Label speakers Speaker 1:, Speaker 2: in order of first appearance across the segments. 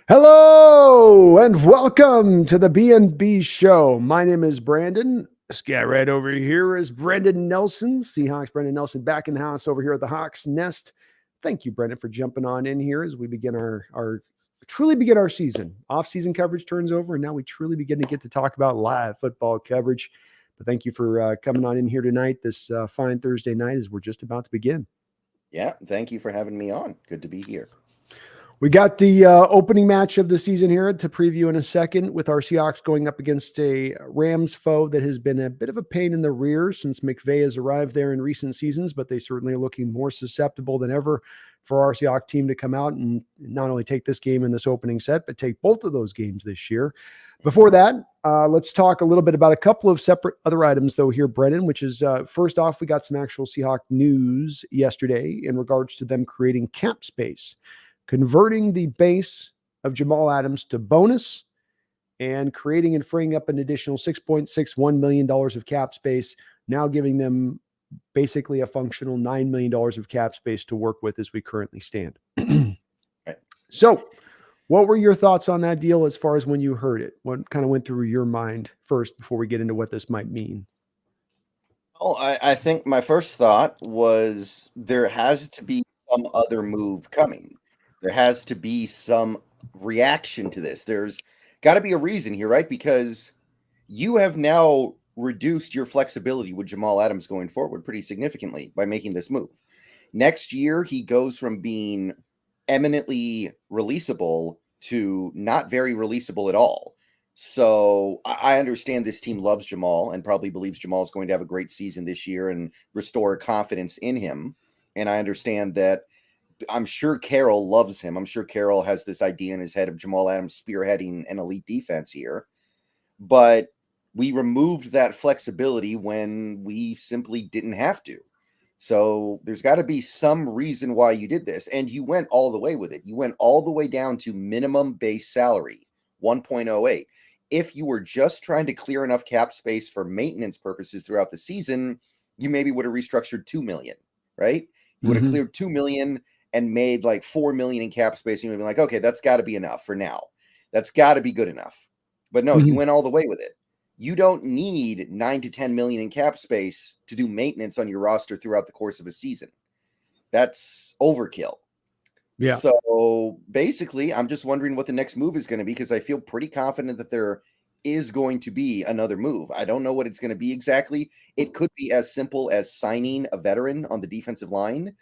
Speaker 1: Hello and welcome to the B&B show. My name is Brandon. This guy right over here is Brendan Nelson, Seahawks. Brendan Nelson back in the house over here at the Hawks Nest. Thank you, Brendan, for jumping on in here as we begin our truly begin our season. Off-season coverage turns over, and now we truly begin to get to talk about live football coverage. But thank you for coming on in here tonight, this fine Thursday night, as we're just about to begin.
Speaker 2: Yeah, thank you for having me on. Good to be here.
Speaker 1: We got the opening match of the season here to preview in a second, with our Seahawks going up against a Rams foe that has been a bit of a pain in the rear since McVay has arrived there in recent seasons, but they certainly are looking more susceptible than ever for our Seahawks team to come out and not only take this game in this opening set, but take both of those games this year. Before that, let's talk a little bit about a couple of separate other items, though, here, Brendan, which is first off, we got some actual Seahawks news yesterday in regards to them creating cap space, converting the base of Jamal Adams to bonus, and creating and freeing up an additional $6.61 million of cap space, now giving them basically a functional $9 million of cap space to work with as we currently stand. So what were your thoughts on that deal as far as when you heard it? What kind of went through your mind first before we get into what this might mean?
Speaker 2: Oh, I think my first thought was there has to be some other move coming. There has to be some reaction to this. There's got to be a reason here, right? Because you have now reduced your flexibility with Jamal Adams going forward pretty significantly by making this move. Next year, he goes from being eminently releasable to not very releasable at all. So I understand this team loves Jamal and probably believes Jamal is going to have a great season this year and restore confidence in him. And I understand that. I'm sure Carroll loves him. I'm sure Carroll has this idea in his head of Jamal Adams spearheading an elite defense here. But we removed that flexibility when we simply didn't have to. So there's got to be some reason why you did this. And you went all the way with it. You went all the way down to minimum base salary, 1.08. If you were just trying to clear enough cap space for maintenance purposes throughout the season, you maybe would have restructured $2 million, right? You would have cleared $2 million and made like $4 million in cap space. You would be like, okay, that's got to be enough for now. That's got to be good enough. But no, you went all the way with it. You don't need 9 to 10 million in cap space to do maintenance on your roster throughout the course of a season. That's overkill.
Speaker 1: Yeah.
Speaker 2: So basically, I'm just wondering what the next move is going to be, because I feel pretty confident that there is going to be another move. I don't know what it's going to be exactly. It could be as simple as signing a veteran on the defensive line.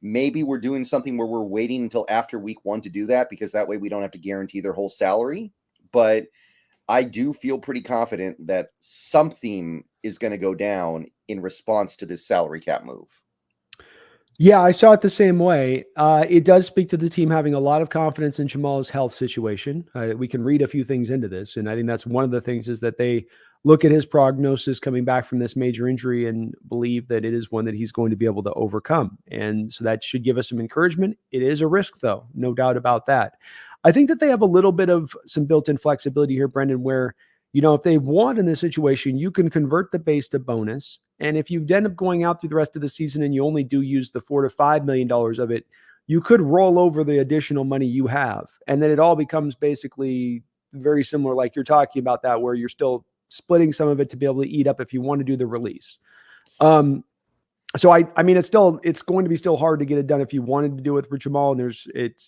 Speaker 2: Maybe we're doing something where we're waiting until after week 1 to do that, because that way we don't have to guarantee their whole salary. But I do feel pretty confident that something is going to go down in response to this salary cap move.
Speaker 1: Yeah, I saw it the same way. It does speak to the team having a lot of confidence in Jamal's health situation. We can read a few things into this, and I think that's one of the things, is that they look at his prognosis coming back from this major injury and believe that it is one that he's going to be able to overcome. And so that should give us some encouragement. It is a risk, though, no doubt about that. I think that they have a little bit of some built-in flexibility here, Brendan, where, if they want in this situation, you can convert the base to bonus. And if you end up going out through the rest of the season and you only do use the $4 to $5 million of it, you could roll over the additional money you have. And then it all becomes basically very similar, like you're talking about that, where you're still splitting some of it to be able to eat up if you want to do the release. So I mean, it's going to be still hard to get it done if you wanted to do it for Jamal. And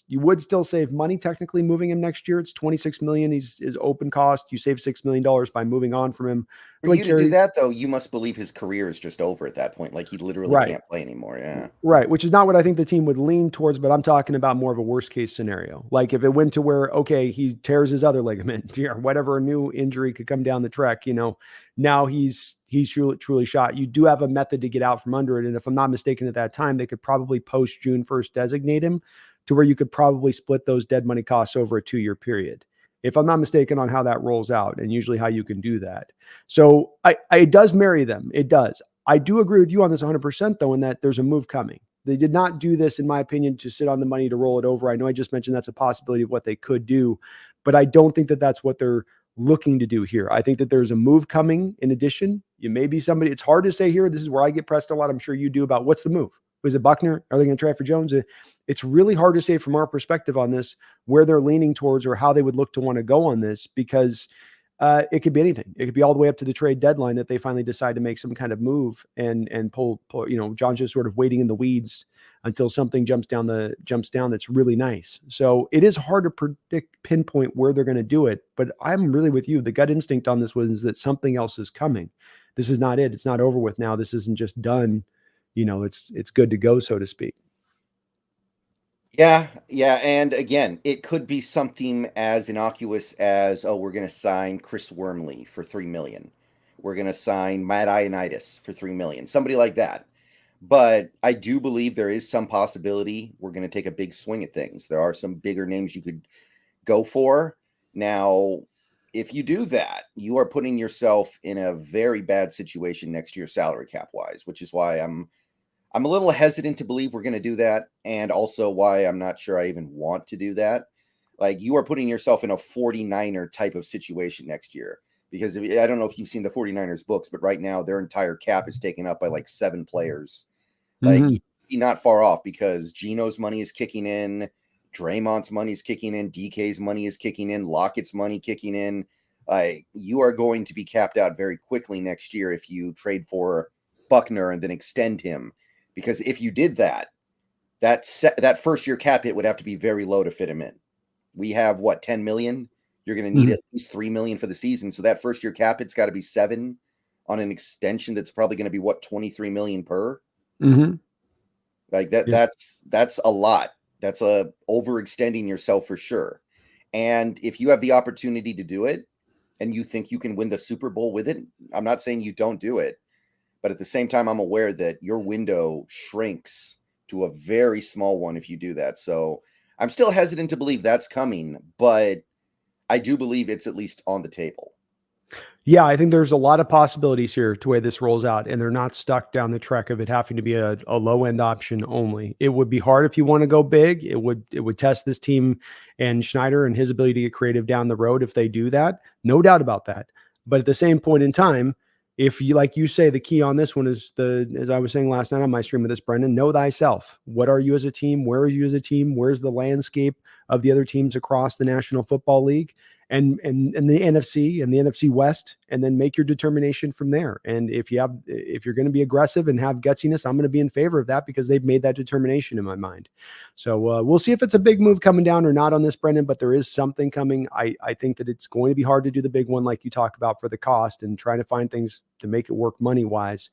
Speaker 1: you would still save money technically moving him next year. It's $26 million. He's open cost. You save $6 million by moving on from him.
Speaker 2: For you to do that, though, you must believe his career is just over at that point. Like, he literally can't play anymore. Yeah.
Speaker 1: Right. Which is not what I think the team would lean towards, but I'm talking about more of a worst case scenario. Like, if it went to where, okay, he tears his other ligament, or whatever new injury could come down the track, now he's truly shot. You do have a method to get out from under it. And if I'm not mistaken, at that time, they could probably post June 1st designate him to where you could probably split those dead money costs over a 2-year period, if I'm not mistaken on how that rolls out, and usually how you can do that. So it does marry them. It does. I do agree with you on this 100%, though, in that there's a move coming. They did not do this, in my opinion, to sit on the money to roll it over. I know I just mentioned that's a possibility of what they could do, but I don't think that that's what they're looking to do here. I think that there's a move coming in addition. You may be somebody, it's hard to say here. This is where I get pressed a lot. I'm sure you do, about what's the move. Was it Buckner? Are they going to trade for Jones? It's really hard to say from our perspective on this where they're leaning towards or how they would look to want to go on this, because it could be anything. It could be all the way up to the trade deadline that they finally decide to make some kind of move and pull. John's just sort of waiting in the weeds until something jumps down that's really nice. So it is hard to pinpoint where they're going to do it. But I'm really with you. The gut instinct on this was that something else is coming. This is not it. It's not over with now. This isn't just done. It's good to go, so to speak.
Speaker 2: Yeah. And again, it could be something as innocuous as, we're going to sign Chris Wormley for $3 million. We're going to sign Matt Ioannidis for $3 million, somebody like that. But I do believe there is some possibility we're going to take a big swing at things. There are some bigger names you could go for. Now, if you do that, you are putting yourself in a very bad situation next year salary cap wise, which is why I'm a little hesitant to believe we're going to do that, and also why I'm not sure I even want to do that. Like, you are putting yourself in a 49er type of situation next year, because I don't know if you've seen the 49ers books, but right now their entire cap is taken up by like 7 players. Like, you'd be not far off, because Geno's money is kicking in, Dre'Mont's money is kicking in, DK's money is kicking in, Lockett's money kicking in. You are going to be capped out very quickly next year if you trade for Buckner and then extend him. Because if you did that first year cap hit would have to be very low to fit him in. We have 10 million. You're going to need at least 3 million for the season. So that first year cap hit's got to be 7 on an extension that's probably going to be 23 million per. Like that.
Speaker 1: Yeah.
Speaker 2: That's a lot. That's overextending yourself for sure. And if you have the opportunity to do it and you think you can win the Super Bowl with it, I'm not saying you don't do it. But at the same time, I'm aware that your window shrinks to a very small one if you do that. So I'm still hesitant to believe that's coming, but I do believe it's at least on the table.
Speaker 1: Yeah, I think there's a lot of possibilities here to the way this rolls out, and they're not stuck down the track of it having to be a low end option only. It would be hard if you want to go big. It would test this team and Schneider and his ability to get creative down the road if they do that. No doubt about that. But at the same point in time, if you, like you say, the key on this one is as I was saying last night on my stream with this, Brendan, know thyself. What are you as a team? Where are you as a team? Where's the landscape of the other teams across the National Football League and the NFC and the NFC West, and then make your determination from there. And if you're going to be aggressive and have gutsiness, I'm going to be in favor of that because they've made that determination in my mind. So we'll see if it's a big move coming down or not on this, Brendan, but there is something coming. I think that it's going to be hard to do the big one like you talk about for the cost and trying to find things to make it work money-wise.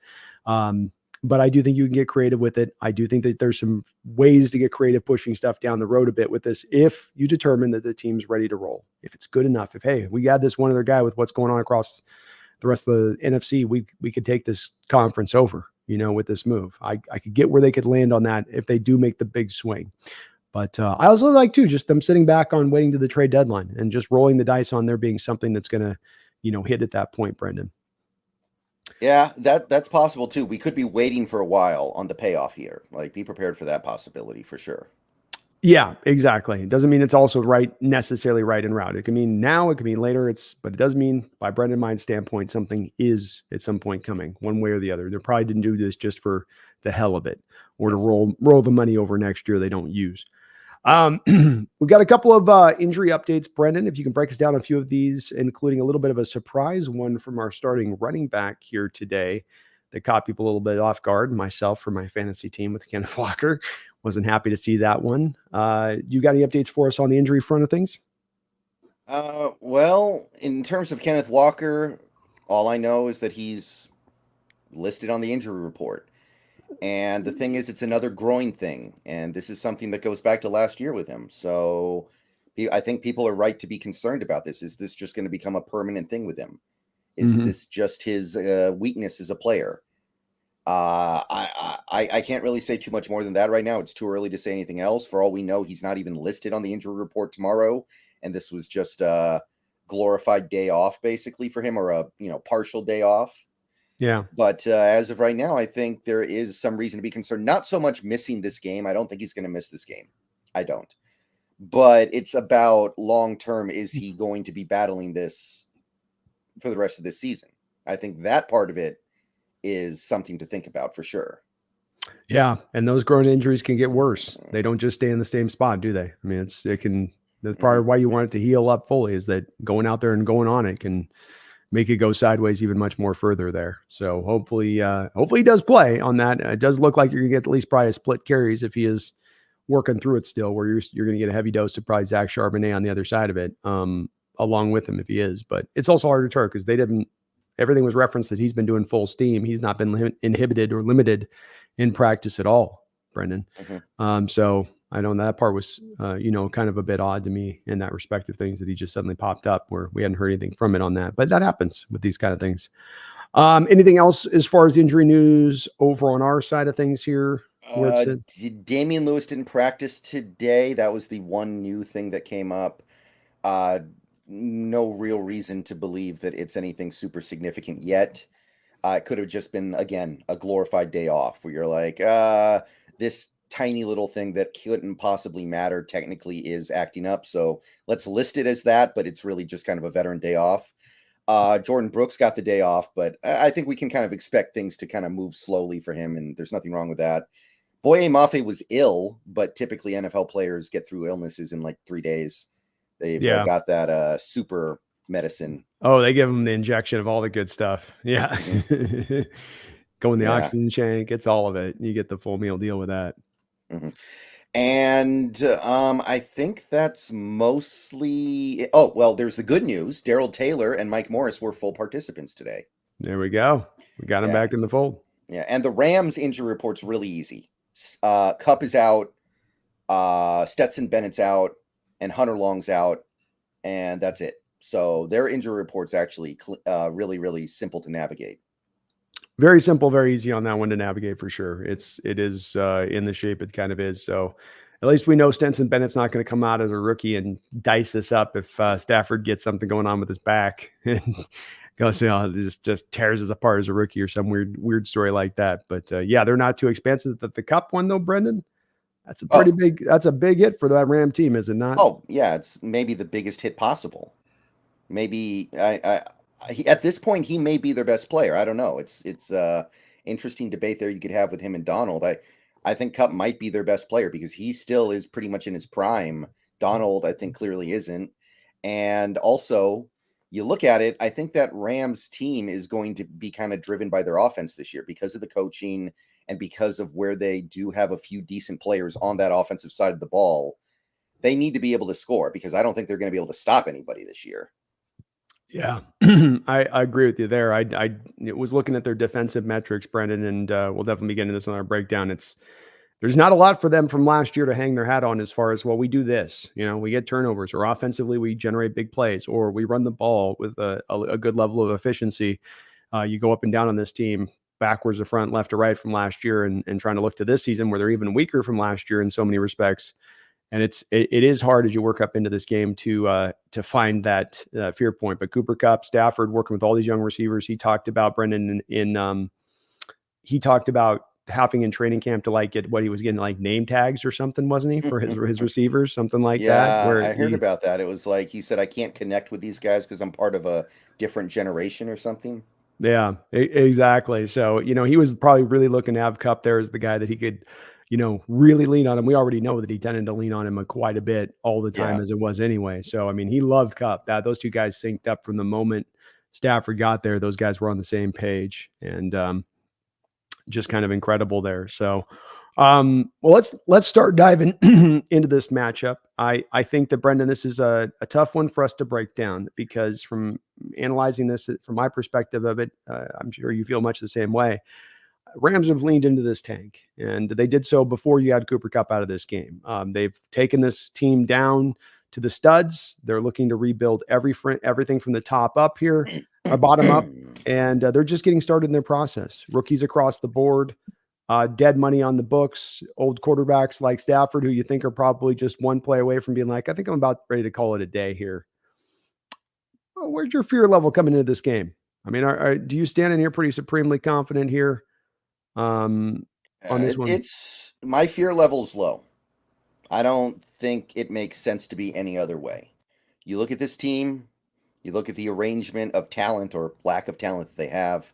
Speaker 1: But I do think you can get creative with it. I do think that there's some ways to get creative pushing stuff down the road a bit with this if you determine that the team's ready to roll. If it's good enough, if, hey, we got this one other guy with what's going on across the rest of the NFC, we could take this conference over, with this move. I could get where they could land on that if they do make the big swing. But I also like, too, just them sitting back on waiting to the trade deadline and just rolling the dice on there being something that's going to, hit at that point, Brendan.
Speaker 2: Yeah, that's possible too. We could be waiting for a while on the payoff here. Like, be prepared for that possibility for sure.
Speaker 1: Yeah, exactly. It doesn't mean it's also necessarily right en route. It can mean now, it can mean later. But it does mean, by Brendan Mind's standpoint, something is at some point coming, one way or the other. They probably didn't do this just for the hell of it, or to roll the money over next year they don't use. We've got a couple of injury updates, Brendan, if you can break us down a few of these, including a little bit of a surprise one from our starting running back here today that caught people a little bit off guard. Myself, for my fantasy team with Kenneth Walker, wasn't happy to see that one. You got any updates for us on the injury front of things?
Speaker 2: Well, in terms of Kenneth Walker, all I know is that he's listed on the injury report. And the thing is, it's another groin thing. And this is something that goes back to last year with him. So I think people are right to be concerned about this. Is this just going to become a permanent thing with him? Is this just his weakness as a player? I can't really say too much more than that right now. It's too early to say anything else. For all we know, he's not even listed on the injury report tomorrow. And this was just a glorified day off, basically, for him, or a partial day off.
Speaker 1: Yeah.
Speaker 2: But as of right now, I think there is some reason to be concerned. Not so much missing this game. I don't think he's going to miss this game. I don't. But it's about long-term. Is he going to be battling this for the rest of this season? I think that part of it is something to think about for sure.
Speaker 1: Yeah, and those groin injuries can get worse. They don't just stay in the same spot, do they? I mean, that's part of why you want it to heal up fully, is that going out there and going on it can make it go sideways even much more further there. So hopefully he does play on that. It does look like you're gonna get at least probably a split carries if he is working through it still, where you're gonna get a heavy dose of probably Zach Charbonnet on the other side of it, along with him if he is. But it's also hard to turn because they didn't. Everything was referenced that he's been doing full steam. He's not been inhibited or limited in practice at all, Brendan. So I know that part was, kind of a bit odd to me in that respect of things, that he just suddenly popped up where we hadn't heard anything from it on that. But that happens with these kind of things. Anything else as far as injury news over on our side of things here?
Speaker 2: Damian Lewis didn't practice today. That was the one new thing that came up. No real reason to believe that it's anything super significant yet. It could have just been, again, a glorified day off where you're like, this tiny little thing that couldn't possibly matter technically is acting up. So let's list it as that, but it's really just kind of a veteran day off. Jordan Brooks got the day off, but I think we can kind of expect things to kind of move slowly for him, and there's nothing wrong with that. Boye Mafe was ill, but typically NFL players get through illnesses in like 3 days. They've got that super medicine.
Speaker 1: Oh, they give them the injection of all the good stuff. Yeah. Go in the oxygen tank. It's all of it. You get the full meal deal with that.
Speaker 2: And I think that's mostly. Oh, well, there's the good news. Darrell Taylor and Mike Morris were full participants today.
Speaker 1: There we go. We got him back in the fold.
Speaker 2: Yeah, and the Rams injury report's really easy. Kupp is out, Stetson Bennett's out, and Hunter Long's out, and that's it. So their injury report's actually really, really simple to navigate.
Speaker 1: Very simple, very easy on that one to navigate for sure. It is in the shape it kind of is. So at least we know Stetson Bennett's not going to come out as a rookie and dice us up if Stafford gets something going on with his back and goes, just tears us apart as a rookie or some weird story like that. But they're not too expensive. But the Kupp one though, Brendan, that's a pretty big. That's a big hit for that Ram team, is it not?
Speaker 2: Oh yeah, it's maybe the biggest hit possible. Maybe at this point he may be their best player. I don't know. It's interesting debate there you could have with him and Donald. I think Kupp might be their best player because he still is pretty much in his prime. Donald, I think, clearly isn't. And also, you look at it, I think that Rams team is going to be kind of driven by their offense this year because of the coaching and because of where they do have a few decent players on that offensive side of the ball. They need to be able to score because I don't think they're going to be able to stop anybody this year.
Speaker 1: Yeah, I agree with you there. I was looking at their defensive metrics, Brendan, and we'll definitely be getting this on our breakdown. There's not a lot for them from last year to hang their hat on as far as, well, we do this, we get turnovers, or offensively we generate big plays, or we run the ball with a good level of efficiency. You go up and down on this team, backwards to front, left to right from last year, and trying to look to this season where they're even weaker from last year in so many respects. And it is hard as you work up into this game to find that fear point. But Cooper Kupp, Stafford, working with all these young receivers, he talked about, Brendan, he talked about having in training camp to get what he was getting, like name tags or something, wasn't he, for his receivers, something like that?
Speaker 2: Yeah, I heard about that. It was like he said, I can't connect with these guys because I'm part of a different generation or something.
Speaker 1: Yeah, exactly. So he was probably really looking to have Kupp there as the guy that he could really lean on him. We already know that he tended to lean on him quite a bit all the time as it was anyway. So, I mean, he loved Kupp. Those two guys synced up from the moment Stafford got there. Those guys were on the same page, and just kind of incredible there. So, well, let's start diving into this matchup. I think that, Brendan, this is a tough one for us to break down because from analyzing this from my perspective of it, I'm sure you feel much the same way. Rams have leaned into this tank, and they did so before you had Cooper Kupp out of this game. They've taken this team down to the studs. They're looking to rebuild everything from the top up here, or bottom up, and they're just getting started in their process. Rookies across the board, dead money on the books, old quarterbacks like Stafford, who you think are probably just one play away from being like, I think I'm about ready to call it a day here. Well, where's your fear level coming into this game? I mean, do you stand in here pretty supremely confident here? On this one,
Speaker 2: it's my fear level's low. I don't think it makes sense to be any other way. You look at this team, you look at the arrangement of talent or lack of talent that they have.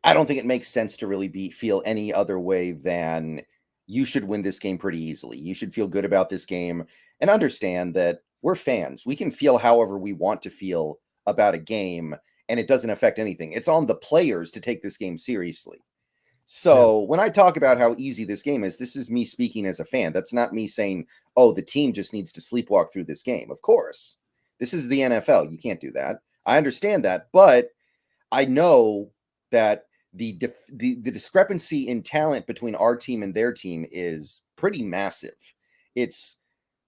Speaker 2: I don't think it makes sense to really feel any other way than you should win this game pretty easily. You should feel good about this game and understand that we're fans. We can feel however we want to feel about a game, and it doesn't affect anything. It's on the players to take this game seriously. So when I talk about how easy this game is, this is me speaking as a fan. That's not me saying, oh, the team just needs to sleepwalk through this game. Of course, this is the NFL. You can't do that. I understand that, but I know that the discrepancy in talent between our team and their team is pretty massive. It's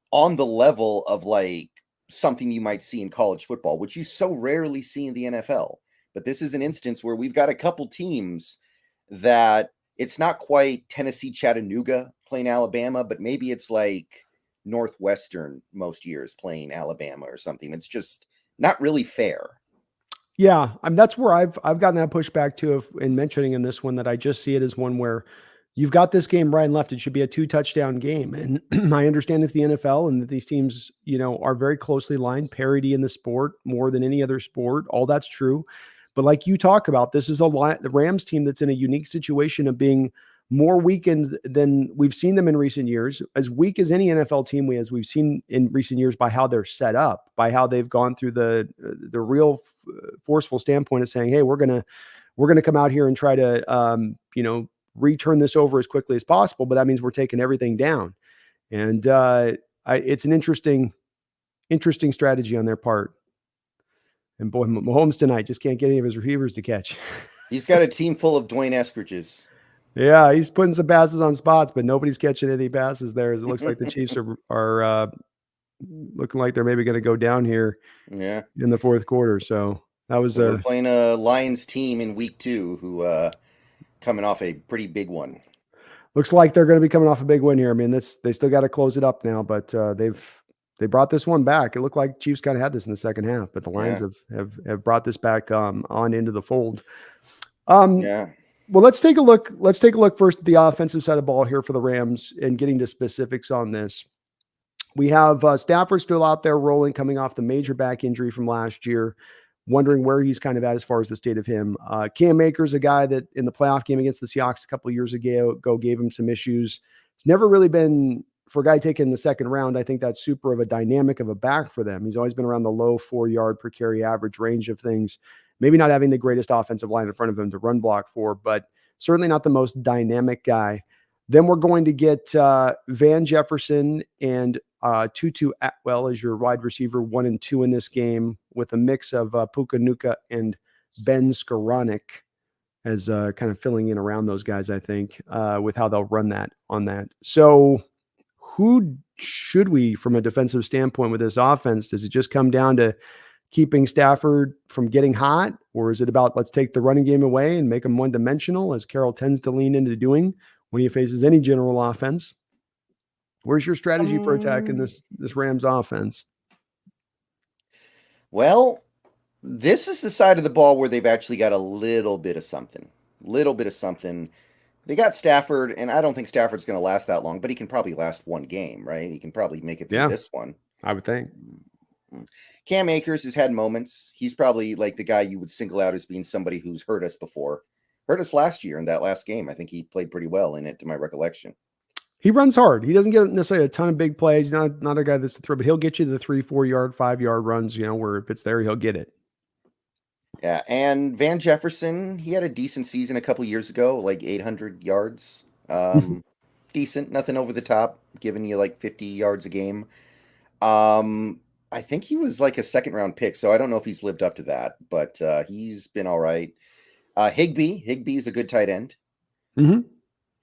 Speaker 2: on the level of like something you might see in college football, which you so rarely see in the NFL. But this is an instance where we've got a couple teams that it's not quite Tennessee, Chattanooga playing Alabama, but maybe it's like Northwestern most years playing Alabama or something. It's just not really fair.
Speaker 1: Yeah, that's where I've gotten that pushback too in mentioning in this one that I just see it as one where you've got this game right and left. It should be a 2-touchdown game. And I understand it's the NFL and that these teams, are very closely aligned, parity in the sport more than any other sport. All that's true. But like you talk about, this is the Rams team that's in a unique situation of being more weakened than we've seen them in recent years, as weak as any NFL team as we've seen in recent years by how they're set up, by how they've gone through the real forceful standpoint of saying, hey, we're gonna come out here and try to return this over as quickly as possible, but that means we're taking everything down. And it's an interesting strategy on their part. And boy, Mahomes tonight just can't get any of his receivers to catch.
Speaker 2: He's got a team full of Dwayne Eskridges.
Speaker 1: Yeah, he's putting some passes on spots, but nobody's catching any passes there. As it looks like the Chiefs are looking like they're maybe going to go down here in the fourth quarter. So that was
Speaker 2: we're playing a Lions team in week 2 who coming off a pretty big one.
Speaker 1: Looks like they're going to be coming off a big win here. I mean, they still got to close it up now, but they brought this one back. It looked like Chiefs kind of had this in the second half, but the Lions have brought this back on into the fold. Well, let's take a look. Let's take a look first at the offensive side of the ball here for the Rams and getting to specifics on this. We have Stafford still out there rolling, coming off the major back injury from last year, wondering where he's kind of at as far as the state of him. Cam Akers, a guy that in the playoff game against the Seahawks a couple of years ago gave him some issues. It's never really been, for a guy taken in the second round, I think that's super of a dynamic of a back for them. He's always been around the low 4-yard per carry average range of things. Maybe not having the greatest offensive line in front of him to run block for, but certainly not the most dynamic guy. Then we're going to get Van Jefferson and Tutu Atwell as your wide receiver 1 and 2 in this game, with a mix of Puka Nacua and Ben Skoranek as kind of filling in around those guys, I think, with how they'll run that on that. So who should we, from a defensive standpoint with this offense, does it just come down to keeping Stafford from getting hot, or is it about let's take the running game away and make them one-dimensional, as Carroll tends to lean into doing when he faces any general offense? Where's your strategy for attacking this Rams offense?
Speaker 2: Well, this is the side of the ball where they've actually got a little bit of something. They got Stafford, and I don't think Stafford's going to last that long, but he can probably last one game, right? He can probably make it through this one.
Speaker 1: I would think.
Speaker 2: Cam Akers has had moments. He's probably like the guy you would single out as being somebody who's hurt us before. Hurt us last year in that last game. I think he played pretty well in it, to my recollection.
Speaker 1: He runs hard. He doesn't get necessarily a ton of big plays. He's not a guy that's a throw, but he'll get you the 3, 4-yard, 5-yard runs, where if it's there, he'll get it.
Speaker 2: Yeah, and Van Jefferson, he had a decent season a couple years ago, like 800 yards. Decent, nothing over the top, giving you like 50 yards a game. I think he was like a second-round pick, so I don't know if he's lived up to that, but he's been all right. Higbee is a good tight end.
Speaker 1: Mm-hmm.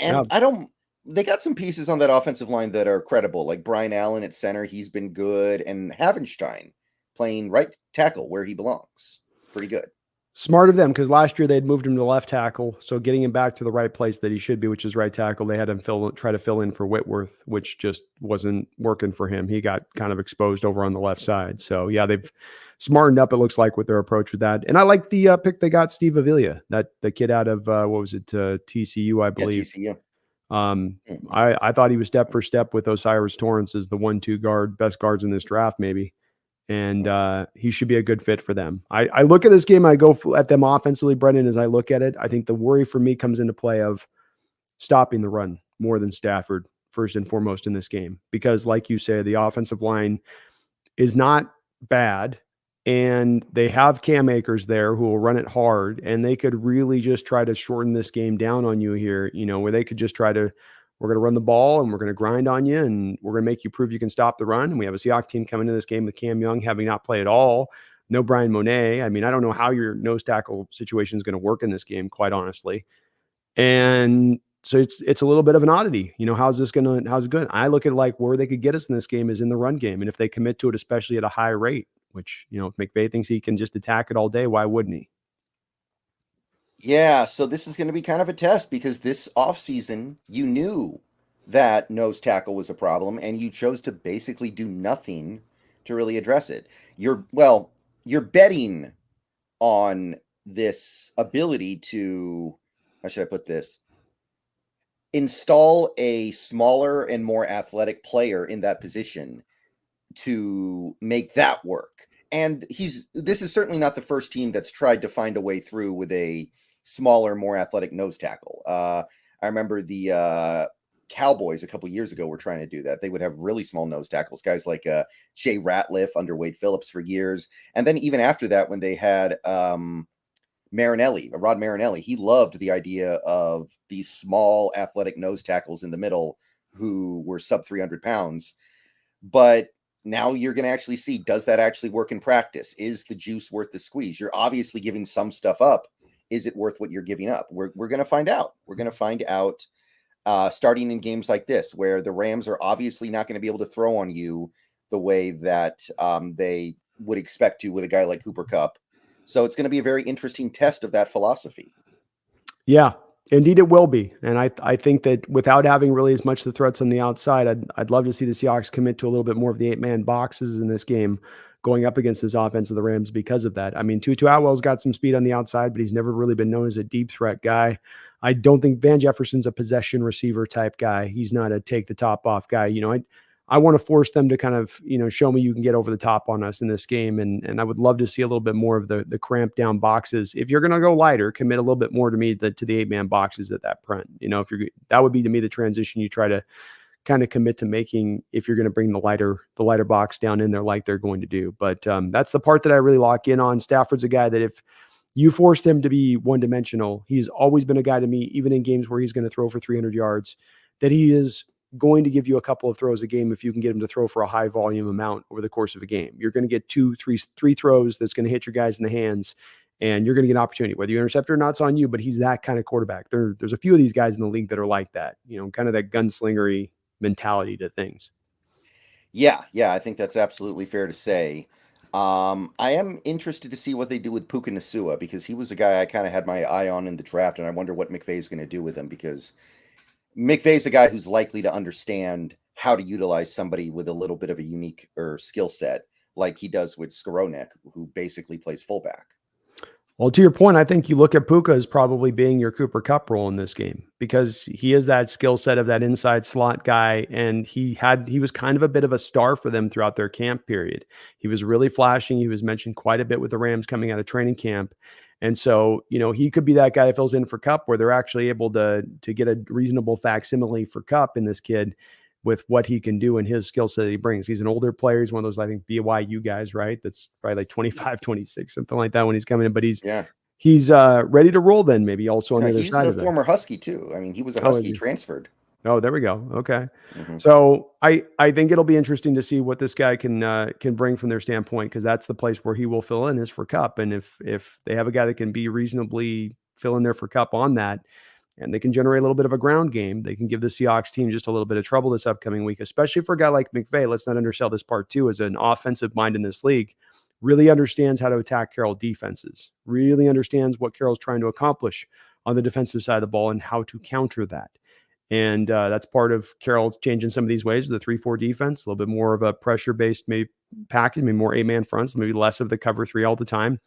Speaker 2: And they got some pieces on that offensive line that are credible, like Brian Allen at center. He's been good. And Havenstein playing right tackle where he belongs. Pretty good.
Speaker 1: Smart of them, because last year they'd moved him to left tackle. So getting him back to the right place that he should be, which is right tackle, they had him try to fill in for Whitworth, which just wasn't working for him. He got kind of exposed over on the left side. So yeah, they've smartened up, it looks like, with their approach with that. And I like the pick they got, Steve Avila, the kid out of TCU, I believe.
Speaker 2: Yeah, TCU.
Speaker 1: I thought he was step for step with Osiris Torrance as the 1-2 guard, best guards in this draft, maybe. and he should be a good fit for them. I look at this game, I go at them offensively, Brendan, as I look at it. I think the worry for me comes into play of stopping the run more than Stafford, first and foremost in this game, because like you say, the offensive line is not bad, and they have Cam Akers there who will run it hard, and they could really just try to shorten this game down on you here, where they could just try to, we're going to run the ball and we're going to grind on you and we're going to make you prove you can stop the run. And we have a Seahawks team coming into this game with Cam Young having not played at all. No Brian Monet. I mean, I don't know how your nose tackle situation is going to work in this game, quite honestly. And so it's a little bit of an oddity. How's it good? I look at like where they could get us in this game is in the run game. And if they commit to it, especially at a high rate, which, if McVay thinks he can just attack it all day, why wouldn't he?
Speaker 2: Yeah, so this is going to be kind of a test because this offseason, you knew that nose tackle was a problem and you chose to basically do nothing to really address it. You're betting on this ability to, how should I put this? Install a smaller and more athletic player in that position to make that work. And this is certainly not the first team that's tried to find a way through with a smaller, more athletic nose tackle. I remember the Cowboys a couple years ago were trying to do that. They would have really small nose tackles, guys like Jay Ratliff under Wade Phillips for years. And then even after that, when they had Rod Marinelli, he loved the idea of these small athletic nose tackles in the middle who were sub 300 pounds. But now you're going to actually see, does that actually work in practice? Is the juice worth the squeeze? You're obviously giving some stuff up. Is it worth what you're giving up? We're going to find out. We're going to find out starting in games like this, where the Rams are obviously not going to be able to throw on you the way that they would expect to with a guy like Cooper Kupp. So it's going to be a very interesting test of that philosophy.
Speaker 1: Yeah, indeed it will be. And I think that without having really as much the threats on the outside, I'd love to see the Seahawks commit to a little bit more of the 8-man boxes in this game going up against this offense of the Rams because of that. I mean, Tutu Atwell's got some speed on the outside, but he's never really been known as a deep threat guy. I don't think Van Jefferson's a possession receiver type guy. He's not a take the top off guy. I want to force them to kind of, show me you can get over the top on us in this game. And I would love to see a little bit more of the cramped down boxes. If you're going to go lighter, commit a little bit more to me to the 8-man boxes at that print. That would be to me the transition you try to kind of commit to making if you're going to bring the lighter box down in there like they're going to do. But that's the part that I really lock in on. Stafford's a guy that if you forced him to be one-dimensional, he's always been a guy to me, even in games where he's going to throw for 300 yards, that he is going to give you a couple of throws a game if you can get him to throw for a high volume amount over the course of a game. You're going to get three throws that's going to hit your guys in the hands, and you're going to get an opportunity. Whether you intercept or not, it's on you, but he's that kind of quarterback. There's a few of these guys in the league that are like that, kind of that gunslingery mentality to things.
Speaker 2: Yeah, I think that's absolutely fair to say. I am interested to see what they do with Puka Nacua because he was a guy I kind of had my eye on in the draft, and I wonder what McVay is going to do with him because McVay's a guy who's likely to understand how to utilize somebody with a little bit of a unique skill set like he does with Skowronek, who basically plays fullback.
Speaker 1: Well, to your point, I think you look at Puka as probably being your Cooper Kupp role in this game because he is that skill set of that inside slot guy. And he was kind of a bit of a star for them throughout their camp period. He was really flashing. He was mentioned quite a bit with the Rams coming out of training camp. And so, he could be that guy that fills in for Kupp where they're actually able to get a reasonable facsimile for Kupp in this kid with what he can do and his skill set that he brings. He's an older player. He's one of those, I think, BYU guys, right? That's probably like 25, 26, something like that when he's coming in. But he's ready to roll then maybe also on the other side of that.
Speaker 2: He's a former Husky too. I mean, he was a Husky transferred.
Speaker 1: Oh, there we go. Okay. Mm-hmm. So I think it'll be interesting to see what this guy can bring from their standpoint because that's the place where he will fill in is for Kupp. And if they have a guy that can be reasonably fill in there for Kupp on that, and they can generate a little bit of a ground game, they can give the Seahawks team just a little bit of trouble this upcoming week, especially for a guy like McVay. Let's not undersell this part too. As an offensive mind in this league, really understands how to attack Carroll defenses, really understands what Carroll's trying to accomplish on the defensive side of the ball and how to counter that. And that's part of Carroll changing some of these ways with the 3-4 defense, a little bit more of a pressure-based maybe package, maybe more 8-man fronts, maybe less of the cover 3 all the time.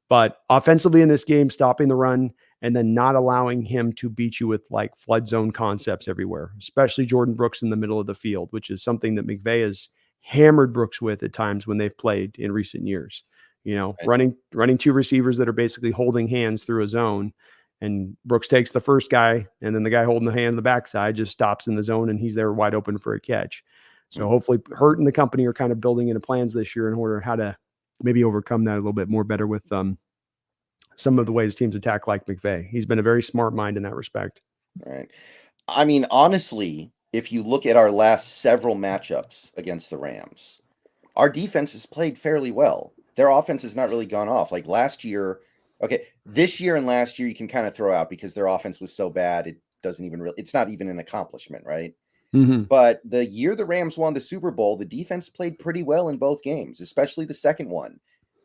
Speaker 1: But offensively in this game, stopping the run and then not allowing him to beat you with like flood zone concepts everywhere, especially Jordan Brooks in the middle of the field, which is something that McVay has hammered Brooks with at times when they've played in recent years.
Speaker 2: Right.
Speaker 1: Running two receivers that are basically holding hands through a zone, and Brooks takes the first guy, and then the guy holding the hand on the backside just stops in the zone, and he's there wide open for a catch. So hopefully, Hurt and the company are kind of building into plans this year in order how to maybe overcome that a little bit more better with some of the ways teams attack like McVay. He's been a very smart mind in that respect.
Speaker 2: Right. I mean, honestly, if you look at our last several matchups against the Rams, our defense has played fairly well. Their offense has not really gone off. Like last year, okay, this year and last year you can kind of throw out because their offense was so bad it doesn't even really, it's not even an accomplishment, right?
Speaker 1: Mm-hmm.
Speaker 2: But the year the Rams won the Super Bowl, the defense played pretty well in both games, especially the second one.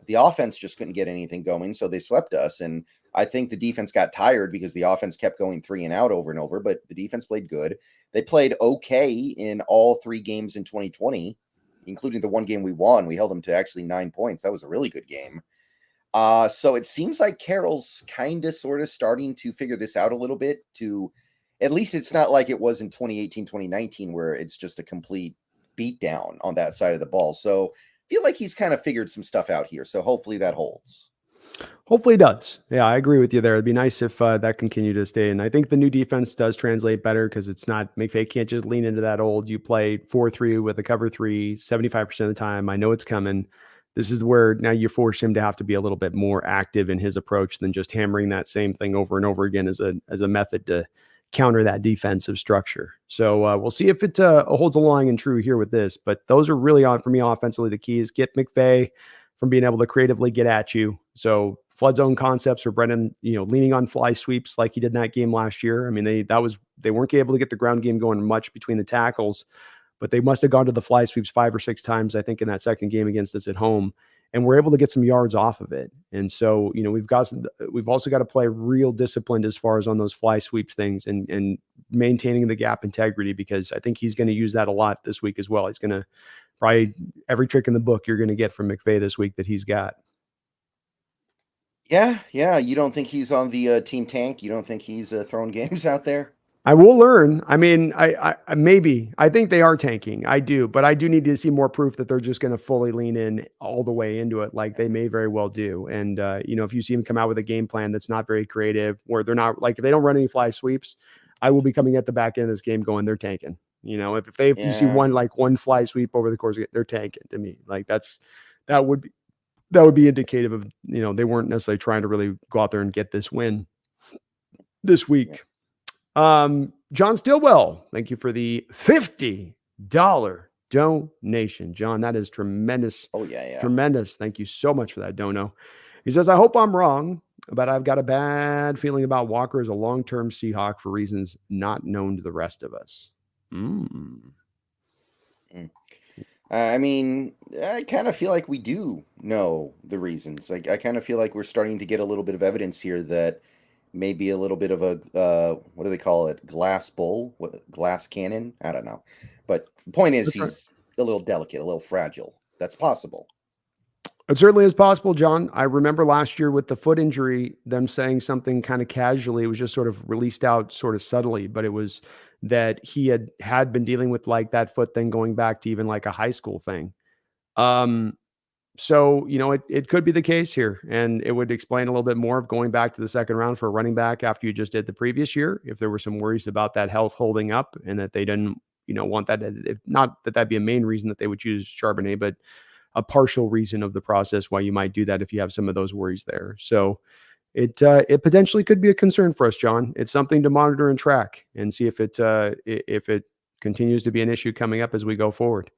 Speaker 2: The offense just couldn't get anything going, so they swept us. And I think the defense got tired because the offense kept going 3 and out over and over, but the defense played good. They played okay in all 3 games in 2020, including the one game we won. We held them to actually 9 points. That was a really good game. So it seems like Carroll's kind of sort of starting to figure this out a little bit. To at least it's not like it was in 2018, 2019, where it's just a complete beatdown on that side of the ball. So I feel like he's kind of figured some stuff out here. So hopefully that holds.
Speaker 1: Hopefully it does. Yeah, I agree with you there. It'd be nice if that continued to stay. And I think the new defense does translate better because it's not, McVay can't just lean into that old, you play 4-3 with a cover 3, 75% of the time. I know it's coming. This is where now you force him to have to be a little bit more active in his approach than just hammering that same thing over and over again as a method to counter that defensive structure. So we'll see if it holds along and true here with this. But those are really on for me offensively. The key is get McVay from being able to creatively get at you. So flood zone concepts for Brennan, leaning on fly sweeps like he did in that game last year. I mean, they weren't able to get the ground game going much between the tackles, but they must have gone to the fly sweeps 5 or 6 times, I think, in that second game against us at home. And we're able to get some yards off of it. And so, we've also got to play real disciplined as far as on those fly sweeps things and maintaining the gap integrity, because I think he's going to use that a lot this week as well. He's going to probably every trick in the book you're going to get from McVay this week that he's got.
Speaker 2: Yeah. You don't think he's on the team tank? You don't think he's throwing games out there?
Speaker 1: I will learn. I mean, I maybe I think they are tanking. I do, but I do need to see more proof that they're just going to fully lean in all the way into it, like they may very well do. And if you see them come out with a game plan that's not very creative, where they're not like if they don't run any fly sweeps, I will be coming at the back end of this game going, they're tanking. If you see one fly sweep over the course of it, they're tanking to me. Like that would be indicative of they weren't necessarily trying to really go out there and get this win this week. John Stillwell, thank you for the $50 donation. John, that is tremendous.
Speaker 2: Oh, yeah.
Speaker 1: Tremendous. Thank you so much for that dono. He says, I hope I'm wrong, but I've got a bad feeling about Walker as a long-term Seahawk for reasons not known to the rest of us.
Speaker 2: I mean, I kind of feel like we do know the reasons. I kind of feel like we're starting to get a little bit of evidence here that maybe a little bit of a what do they call it? Glass bull? Glass cannon? I don't know. But the point is, he's a little delicate, a little fragile. That's possible.
Speaker 1: It certainly is possible, John. I remember last year with the foot injury, them saying something kind of casually. It was just sort of released out sort of subtly, but it was that he had been dealing with like that foot thing going back to even like a high school thing. So, it could be the case here, and it would explain a little bit more of going back to the second round for a running back after you just did the previous year. If there were some worries about that health holding up and that they didn't, want that, if not that that'd be a main reason that they would choose Charbonnet, but a partial reason of the process why you might do that if you have some of those worries there. So it potentially could be a concern for us, John. It's something to monitor and track and see if it continues to be an issue coming up as we go forward.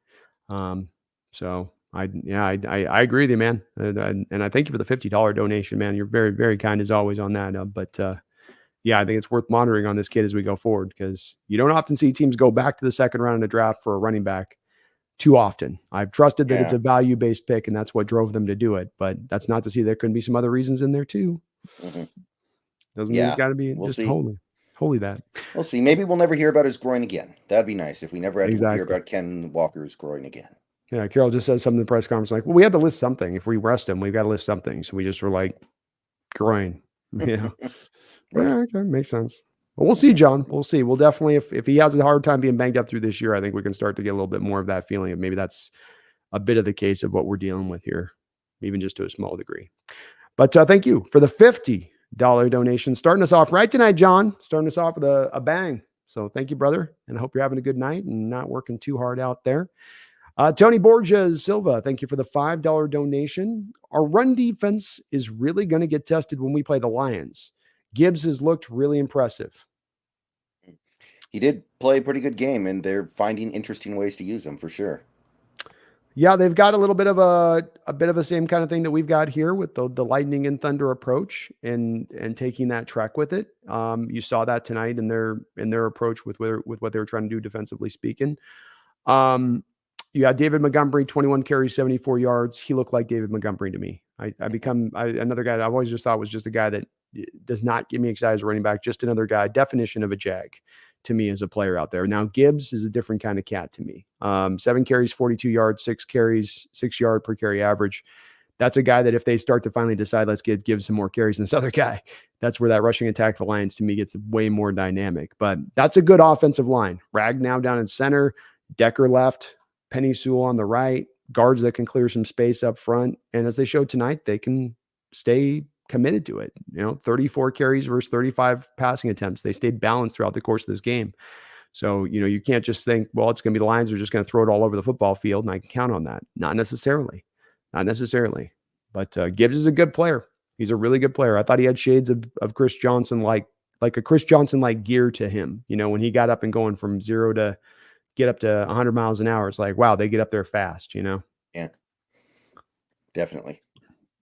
Speaker 1: So I agree with you, man. And I thank you for the $50 donation, man. You're very, very kind as always on that. I think it's worth monitoring on this kid as we go forward, because you don't often see teams go back to the second round in the draft for a running back too often. I've trusted that it's a value-based pick, and that's what drove them to do it. But that's not to say there couldn't be some other reasons in there too. Mm-hmm. Doesn't mean it's got to be holy that.
Speaker 2: We'll see. Maybe we'll never hear about his groin again. That'd be nice if we never had to hear about Ken Walker's groin again.
Speaker 1: Yeah, Carroll just says something in the press conference like, well, we had to list something. If we rest him, we've got to list something. So we just were like, groin. Yeah.
Speaker 2: Right.
Speaker 1: Yeah, okay, makes sense. But we'll see, John. We'll see. We'll definitely, if he has a hard time being banged up through this year, I think we can start to get a little bit more of that feeling of maybe that's a bit of the case of what we're dealing with here, even just to a small degree. But thank you for the $50 donation. Starting us off right tonight, John. Starting us off with a bang. So thank you, brother. And I hope you're having a good night and not working too hard out there. Tony Borges Silva, thank you for the $5 donation. Our run defense is really going to get tested when we play the Lions. Gibbs has looked really impressive.
Speaker 2: He did play a pretty good game, and they're finding interesting ways to use him for sure.
Speaker 1: Yeah, they've got a little bit of a same kind of thing that we've got here with the lightning and thunder approach and taking that track with it. You saw that tonight in their approach with what they were trying to do defensively speaking. You had David Montgomery, 21 carries, 74 yards. He looked like David Montgomery to me. Another guy that I've always just thought was just a guy that does not get me excited as a running back. Just another guy, definition of a jag to me as a player out there. Now Gibbs is a different kind of cat to me. 7 carries, 42 yards, 6 carries, 6 yard per carry average. That's a guy that if they start to finally decide, let's give Gibbs some more carries than this other guy, that's where that rushing attack of the Lions to me gets way more dynamic. But that's a good offensive line. Ragnow down in center, Decker left, Penny Sewell on the right, guards that can clear some space up front. And as they showed tonight, they can stay committed to it. 34 carries versus 35 passing attempts. They stayed balanced throughout the course of this game. So, you can't just think, well, it's going to be the Lions are just going to throw it all over the football field and I can count on that. Not necessarily. But Gibbs is a good player. He's a really good player. I thought he had shades of Chris Johnson, like a Chris Johnson like gear to him. When he got up and going from 0 to get up to 100 miles an hour, it's like, wow, they get up there fast,
Speaker 2: Yeah, definitely.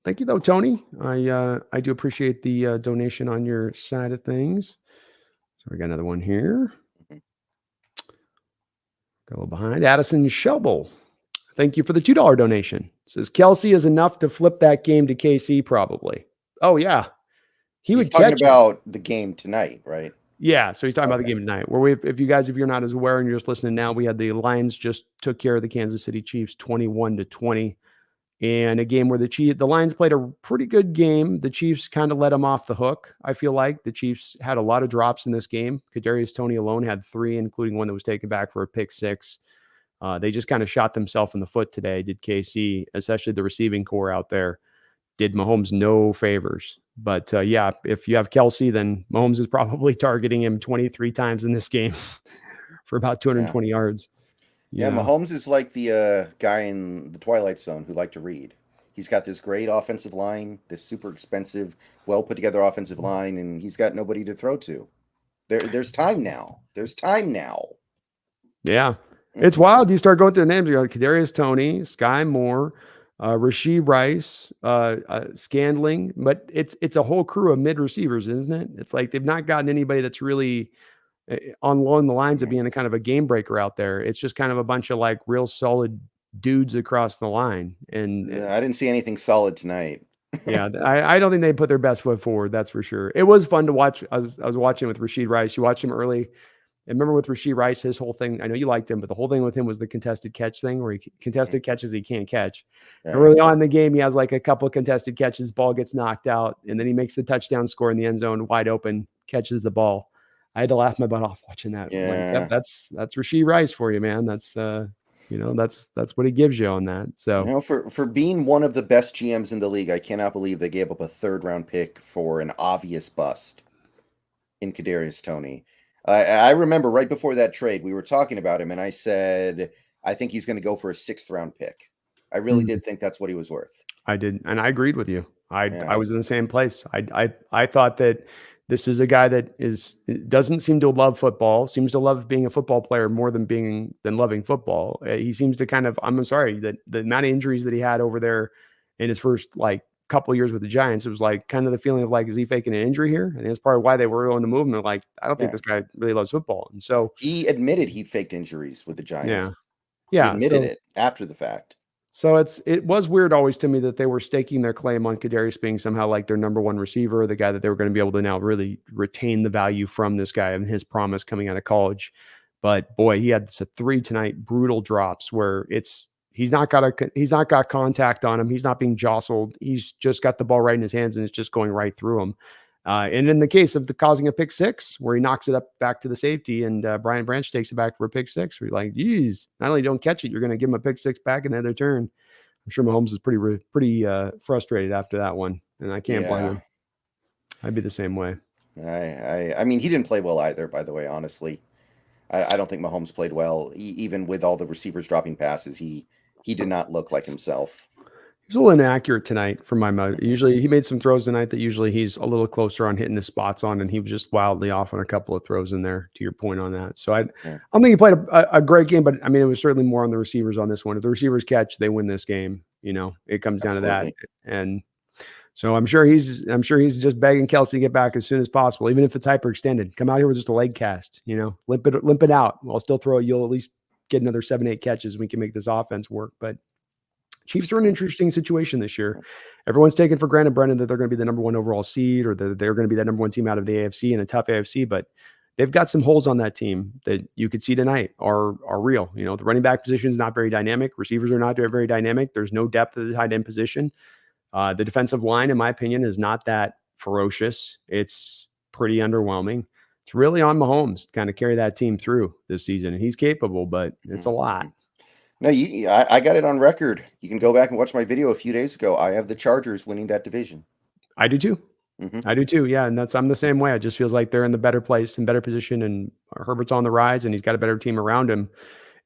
Speaker 1: Thank you though, Tony. I do appreciate the donation on your side of things. So we got another one here. Got a little behind. Addison Shubble. Thank you for the $2 donation. Says Kelsey is enough to flip that game to KC probably. Oh yeah.
Speaker 2: He's talking about the game tonight, right?
Speaker 1: Yeah, so he's talking about the game tonight. Where if you're not as aware and you're just listening now, we had the Lions just took care of the Kansas City Chiefs 21-20. And a game where the Lions played a pretty good game. The Chiefs kind of let them off the hook. I feel like the Chiefs had a lot of drops in this game. Kadarius Toney alone had 3, including one that was taken back for a pick 6. They just kind of shot themselves in the foot today, did KC, especially the receiving core out there. Did Mahomes no favors. But yeah, if you have Kelsey, then Mahomes is probably targeting him 23 times in this game for about 220 yards.
Speaker 2: Yeah, Mahomes is like the guy in the Twilight Zone who liked to read. He's got this great offensive line, this super expensive, well put together offensive line, and he's got nobody to throw to. There's time now.
Speaker 1: Yeah. It's wild. You start going through the names. You got Kadarius Toney, Sky Moore, Rashee Rice, Scandling, but it's a whole crew of mid receivers, isn't it? It's like they've not gotten anybody that's really along the lines of being a kind of a game breaker out there. It's just kind of a bunch of like real solid dudes across the line. And
Speaker 2: I didn't see anything solid tonight.
Speaker 1: Yeah, I don't think they put their best foot forward. That's for sure. It was fun to watch. I was watching with Rashee Rice. You watched him early. And remember with Rashee Rice, his whole thing, I know you liked him, but the whole thing with him was the contested catch thing where he contested catches he can't catch. Yeah. Early on in the game, he has like a couple of contested catches, ball gets knocked out, and then he makes the touchdown score in the end zone, wide open, catches the ball. I had to laugh my butt off watching that.
Speaker 2: Yeah.
Speaker 1: Like, yep, that's Rashee Rice for you, man. That's that's what he gives you on that. So
Speaker 2: for being one of the best GMs in the league, I cannot believe they gave up a 3rd round pick for an obvious bust in Kadarius Toney. I remember right before that trade, we were talking about him, and I said, I think he's going to go for a 6th round pick. I really did think that's what he was worth.
Speaker 1: I did, and I agreed with you. I was in the same place. I thought that this is a guy that doesn't seem to love football, seems to love being a football player more than loving football. He seems to kind of, I'm sorry, that the amount of injuries that he had over there in his first couple of years with the Giants, it was like kind of the feeling of like, is he faking an injury here? And that's part of why they were willing to move him. They're like, I don't think this guy really loves football. And so
Speaker 2: he admitted he faked injuries with the Giants.
Speaker 1: Yeah.
Speaker 2: He admitted it after the fact.
Speaker 1: So it was weird always to me that they were staking their claim on Kadarius being somehow like their number 1 receiver, the guy that they were going to be able to now really retain the value from this guy and his promise coming out of college. But boy, he had 3 tonight, brutal drops where he's not got contact on him. He's not being jostled. He's just got the ball right in his hands and it's just going right through him. And in the case of the causing a pick six, where he knocks it up back to the safety, and Brian Branch takes it back for a pick six, where you're like, geez, not only don't catch it, you're going to give him a pick six back in the other turn. I'm sure Mahomes is pretty frustrated after that one, and I can't blame him. I'd be the same way.
Speaker 2: I mean, he didn't play well either, by the way, honestly. I don't think Mahomes played well. Even with all the receivers dropping passes, he did not look like himself.
Speaker 1: He's a little inaccurate tonight for my mode. Usually he made some throws tonight that usually he's a little closer on hitting his spots on, and he was just wildly off on a couple of throws in there, to your point on that. So I don't think he played a great game, but I mean, it was certainly more on the receivers on this one. If the receivers catch, they win this game. It comes down to that. And so I'm sure he's just begging Kelsey to get back as soon as possible, even if it's hyperextended. Come out here with just a leg cast, limp it out. I'll still throw it. You'll at least get another 7-8 catches. And we can make this offense work. But Chiefs are in an interesting situation this year. Everyone's taken for granted, Brendan, that they're going to be the number one overall seed, or that they're going to be that number one team out of the AFC in a tough AFC. But they've got some holes on that team that you could see tonight are real. The running back position is not very dynamic. Receivers are not very dynamic. There's no depth at the tight end position. The defensive line, in my opinion, is not that ferocious. It's pretty underwhelming. It's really on Mahomes to kind of carry that team through this season. And he's capable, but it's a lot.
Speaker 2: No, I got it on record. You can go back and watch my video a few days ago. I have the Chargers winning that division.
Speaker 1: I do too. I do too. Yeah. And I'm the same way. It just feels like they're in the better place and better position, and Herbert's on the rise, and he's got a better team around him.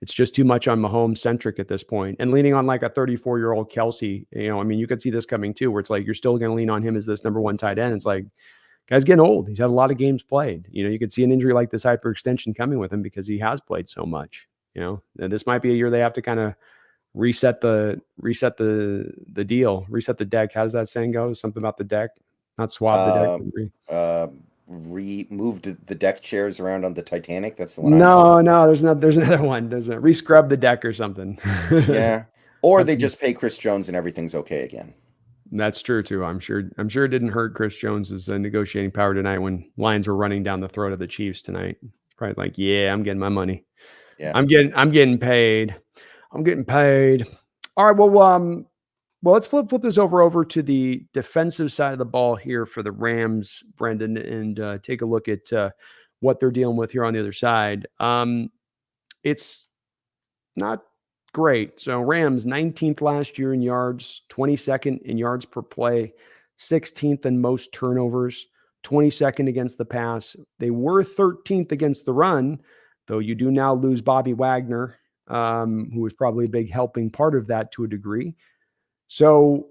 Speaker 1: It's just too much on Mahomes centric at this point, and leaning on like a 34-year-old Kelsey. I mean, you could see this coming too, where it's like, you're still going to lean on him as this number one tight end. It's like, guy's getting old. He's had a lot of games played. You could see an injury like this hyperextension coming with him because he has played so much. And this might be a year they have to kind of reset the deal, reset the deck. How does that saying go? Something about the deck, not swab the deck.
Speaker 2: Moved the deck chairs around on the Titanic. That's the one.
Speaker 1: No, there's another one. There's a rescrub the deck or something.
Speaker 2: Yeah. Or they just pay Chris Jones and everything's okay again.
Speaker 1: That's true too. I'm sure it didn't hurt Chris Jones's negotiating power tonight when Lions were running down the throat of the Chiefs tonight. It's probably like, yeah, I'm getting my money. Yeah. I'm getting paid. I'm getting paid. All right. Well, let's flip this over to the defensive side of the ball here for the Rams, Brendan, and take a look at what they're dealing with here on the other side. It's not great. So Rams 19th last year in yards, 22nd in yards per play, 16th in most turnovers, 22nd against the pass. They were 13th against the run, though you do now lose Bobby Wagner, who was probably a big helping part of that to a degree. So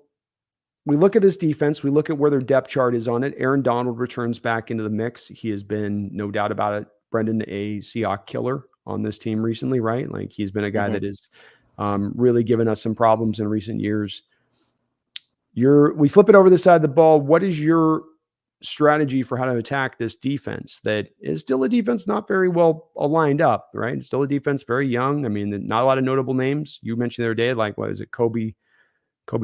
Speaker 1: we look at this defense. We look at where their depth chart is on it. Aaron Donald returns back into the mix. He has been, no doubt about it, Brendan, a Seahawks killer on this team recently, right? Like, he's been a guy that has really given us some problems in recent years. We flip it over the side of the ball. What is your strategy for how to attack this defense that is still a defense not very well aligned up, right? It's still a defense very young. I mean, not a lot of notable names. You mentioned the other day, like, what is it, Kobe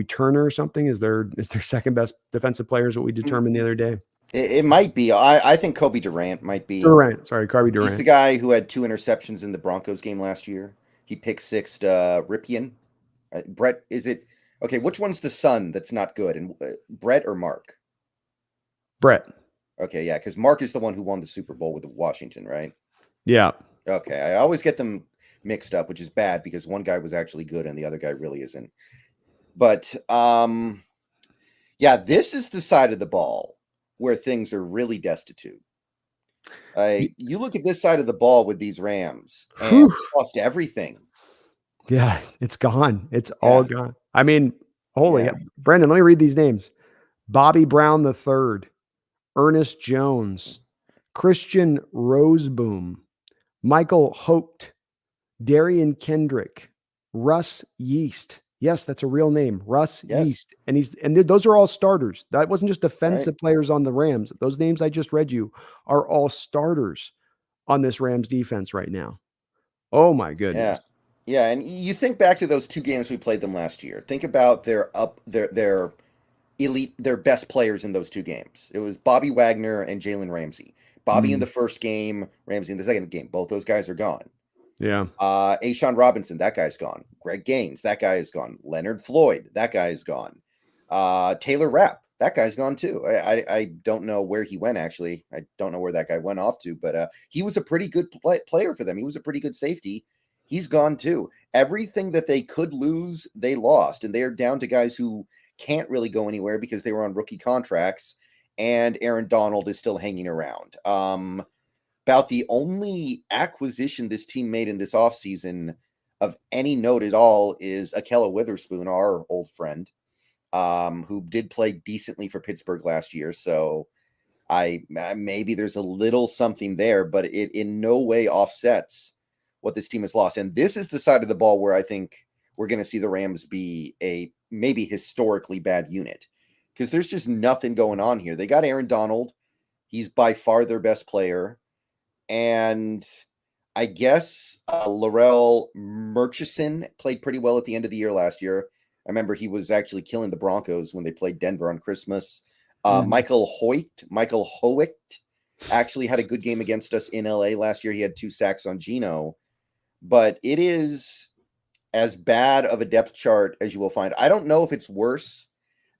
Speaker 1: Turner or something? Is their second best defensive player is what we determined the other day?
Speaker 2: It might be. I think Kobe Durant might be.
Speaker 1: Kobe Durant.
Speaker 2: He's the guy who had 2 interceptions in the Broncos game last year. He picked sixed Ripien. Brett, is it? Okay, which one's the son that's not good? And Brett or Mark?
Speaker 1: Brett.
Speaker 2: Okay, yeah, because Mark is the one who won the Super Bowl with Washington, right?
Speaker 1: Yeah.
Speaker 2: Okay, I always get them mixed up, which is bad because one guy was actually good and the other guy really isn't. But yeah, this is the side of the ball where things are really destitute. You look at this side of the ball with these Rams and lost everything.
Speaker 1: Yeah, it's gone. It's all gone. I mean, Brandon, let me read these names. Bobby Brown III, Ernest Jones, Christian Roseboom, Michael Holt, Darian Kendrick, Russ Yeast. Yes, that's a real name, Russ Yeast. And those are all starters. That wasn't just defensive players on the Rams. Those names I just read you are all starters on this Rams defense right now. Oh my goodness.
Speaker 2: Yeah, and you think back to those 2 games we played them last year. Think about their elite, their best players in those 2 games. It was Bobby Wagner and Jalen Ramsey. Bobby in the first game, Ramsey in the second game. Both those guys are gone.
Speaker 1: Yeah.
Speaker 2: Ashawn Robinson, that guy's gone. Greg Gaines, that guy is gone. Leonard Floyd, that guy is gone. Taylor Rapp, that guy's gone too. I don't know where he went, actually. I don't know where that guy went off to, but he was a pretty good player for them. He was a pretty good safety. He's gone too. Everything that they could lose, they lost, and they're down to guys who can't really go anywhere because they were on rookie contracts, and Aaron Donald is still hanging around. About the only acquisition this team made in this offseason of any note at all is Akella Witherspoon, our old friend, who did play decently for Pittsburgh last year. So maybe there's a little something there, but it in no way offsets what this team has lost. And this is the side of the ball where I think we're going to see the Rams be a maybe historically bad unit, because there's just nothing going on here. They got Aaron Donald. He's by far their best player. And I guess Laurel Murchison played pretty well at the end of the year last year. I remember he was actually killing the Broncos when they played Denver on Christmas. Michael Howitt actually had a good game against us in LA last year. He had 2 sacks on Geno. But it is as bad of a depth chart as you will find. I don't know if it's worse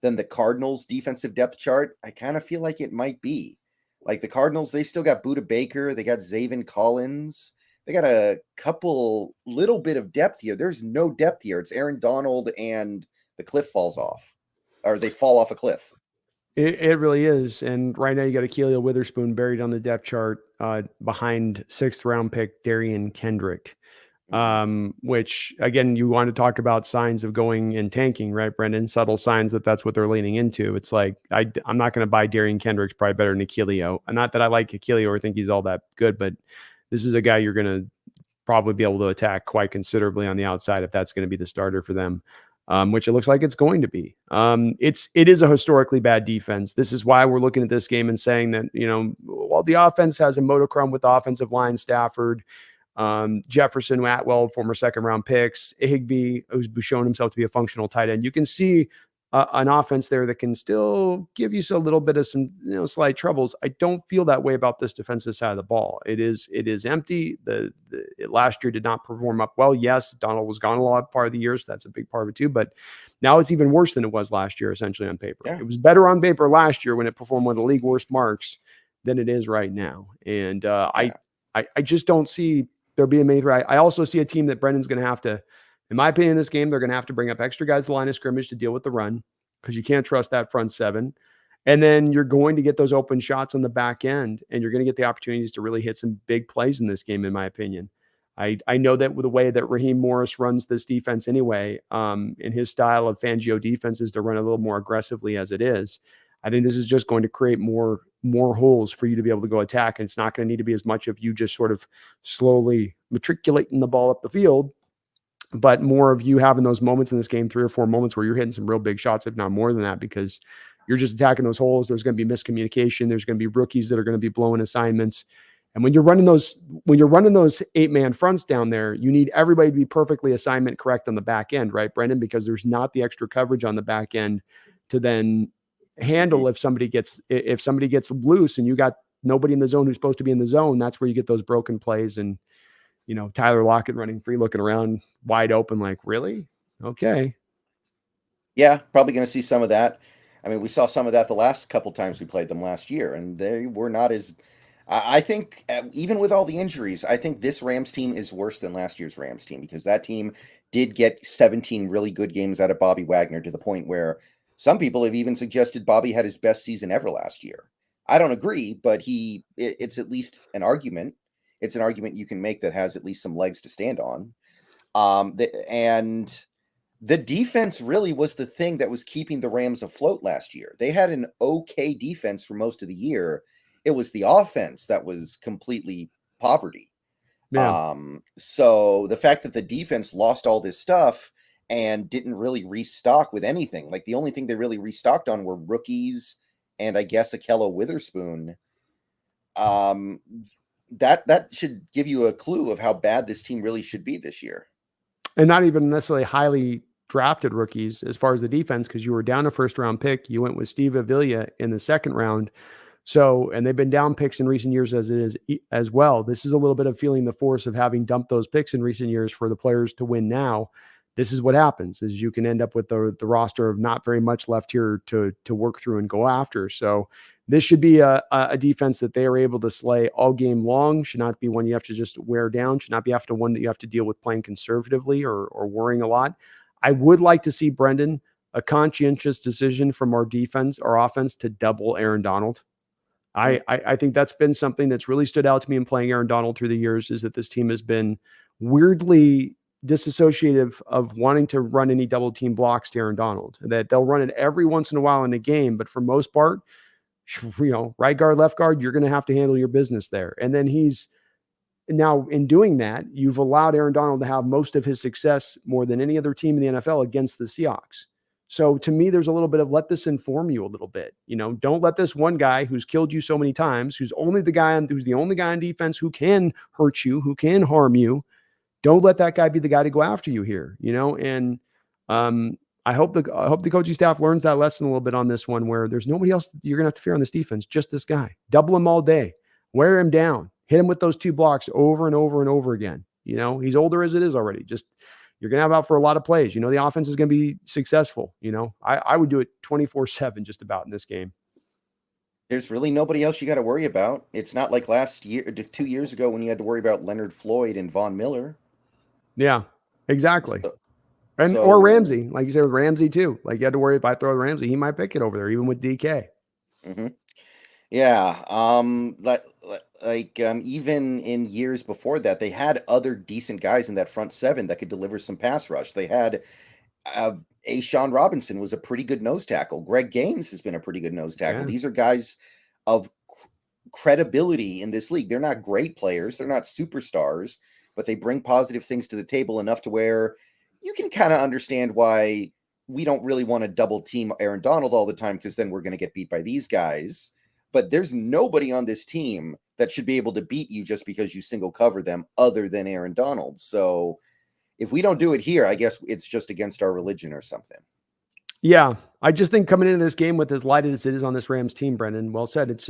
Speaker 2: than the Cardinals' defensive depth chart. I kind of feel like it might be. Like the Cardinals, they've still got Budda Baker. They got Zaven Collins. They got a little bit of depth here. There's no depth here. It's Aaron Donald and the cliff falls off, or they fall off a cliff.
Speaker 1: It really is. And right now you got Akella Witherspoon buried on the depth chart behind 6th round pick Darian Kendrick, which again, you want to talk about signs of going and tanking, right, Brendan? Subtle signs that that's what they're leaning into. It's like, I'm not going to buy Darian Kendrick's probably better than Akella. Not that I like Akella or think he's all that good, but this is a guy you're going to probably be able to attack quite considerably on the outside if that's going to be the starter for them. Which it looks like it's going to be. It is a historically bad defense. This is why we're looking at this game and saying that, while the offense has a modicum with the offensive line, Stafford, Jefferson, Atwell, former 2nd round picks, Higbee, who's shown himself to be a functional tight end. You can see an offense there that can still give you a little bit of some slight troubles. I don't feel that way about this defensive side of the ball. It is empty. Last year did not perform up well. Yes, Donald was gone a lot part of the year, so that's a big part of it too. But now it's even worse than it was last year, essentially on paper. Yeah. It was better on paper last year when it performed one of the league worst marks than it is right now. And I just don't see there being made. I also see a team that Brendan's going to have to. In my opinion, in this game, they're going to have to bring up extra guys to the line of scrimmage to deal with the run, because you can't trust that front 7. And then you're going to get those open shots on the back end, and you're going to get the opportunities to really hit some big plays in this game, in my opinion. I know that with the way that Raheem Morris runs this defense anyway, in his style of Fangio defense is to run a little more aggressively as it is. I think this is just going to create more holes for you to be able to go attack, and it's not going to need to be as much of you just sort of slowly matriculating the ball up the field, but more of you having those moments in this game, 3 or 4 moments where you're hitting some real big shots, if not more than that, because you're just attacking those holes. There's going to be miscommunication. There's going to be rookies that are going to be blowing assignments. And when you're running those 8-man fronts down there, you need everybody to be perfectly assignment correct on the back end, right, Brendan? Because there's not the extra coverage on the back end to then handle if somebody gets loose and you got nobody in the zone who's supposed to be in the zone. That's where you get those broken plays and Tyler Lockett running free, looking around wide open, like, really? Okay.
Speaker 2: Yeah, probably going to see some of that. I mean, we saw some of that the last couple times we played them last year, and they were not as. I think even with all the injuries, I think this Rams team is worse than last year's Rams team, because that team did get 17 really good games out of Bobby Wagner, to the point where some people have even suggested Bobby had his best season ever last year. I don't agree, but it's at least an argument. It's an argument you can make that has at least some legs to stand on. And the defense really was the thing that was keeping the Rams afloat last year. They had an okay defense for most of the year. It was the offense that was completely poverty. Yeah. So the fact that the defense lost all this stuff and didn't really restock with anything, like the only thing they really restocked on were rookies and I guess Akella Witherspoon. That should give you a clue of how bad this team really should be this year.
Speaker 1: And not even necessarily highly drafted rookies as far as the defense, because you were down a 1st round pick. You went with Steve Avila in the 2nd round. So, and they've been down picks in recent years as it is as well. This is a little bit of feeling the force of having dumped those picks in recent years for the players to win now. this is what happens is you can end up with the roster of not very much left here to work through and go after. So this should be a defense that they are able to slay all game long. Should not be one you have to just wear down. Should not be after one that you have to deal with playing conservatively or worrying a lot. I would like to see, Brendan, a conscientious decision from our offense to double Aaron Donald. I think that's been something that's really stood out to me in playing Aaron Donald through the years, is that this team has been weirdly disassociative of wanting to run any double team blocks to Aaron Donald. That they'll run it every once in a while in a game, but for most part, right guard, left guard, you're going to have to handle your business there. And then now in doing that, you've allowed Aaron Donald to have most of his success more than any other team in the NFL against the Seahawks. So to me, there's a little bit of let this inform you a little bit. Don't let this one guy who's killed you so many times, who's the only guy on defense who can hurt you, who can harm you. Don't let that guy be the guy to go after you here. And I hope the coaching staff learns that lesson a little bit on this one, where there's nobody else that you're gonna have to fear on this defense, just this guy. Double him all day, wear him down, hit him with those 2 blocks over and over and over again. He's older as it is already. Just you're going to have out for a lot of plays. The offense is going to be successful. I would do it 24/7 just about in this game.
Speaker 2: There's really nobody else you got to worry about. It's not like last year, 2 years ago, when you had to worry about Leonard Floyd and Von Miller.
Speaker 1: Yeah, exactly. Or Ramsey, like you said with Ramsey too. Like you had to worry if I throw Ramsey, he might pick it over there, even with DK.
Speaker 2: Mm-hmm. Yeah. Even in years before that, they had other decent guys in that front seven that could deliver some pass rush. They had Sean Robinson was a pretty good nose tackle. Greg Gaines has been a pretty good nose tackle. Yeah. These are guys of credibility in this league. They're not great players. They're not superstars, but they bring positive things to the table enough to where you can kind of understand why we don't really want to double team Aaron Donald all the time, because then we're going to get beat by these guys. But there's nobody on this team that should be able to beat you just because you single cover them other than Aaron Donald. So if we don't do it here, I guess it's just against our religion or something.
Speaker 1: Yeah. I just think coming into this game with as lighted as it is on this Rams team, Brendan, well said,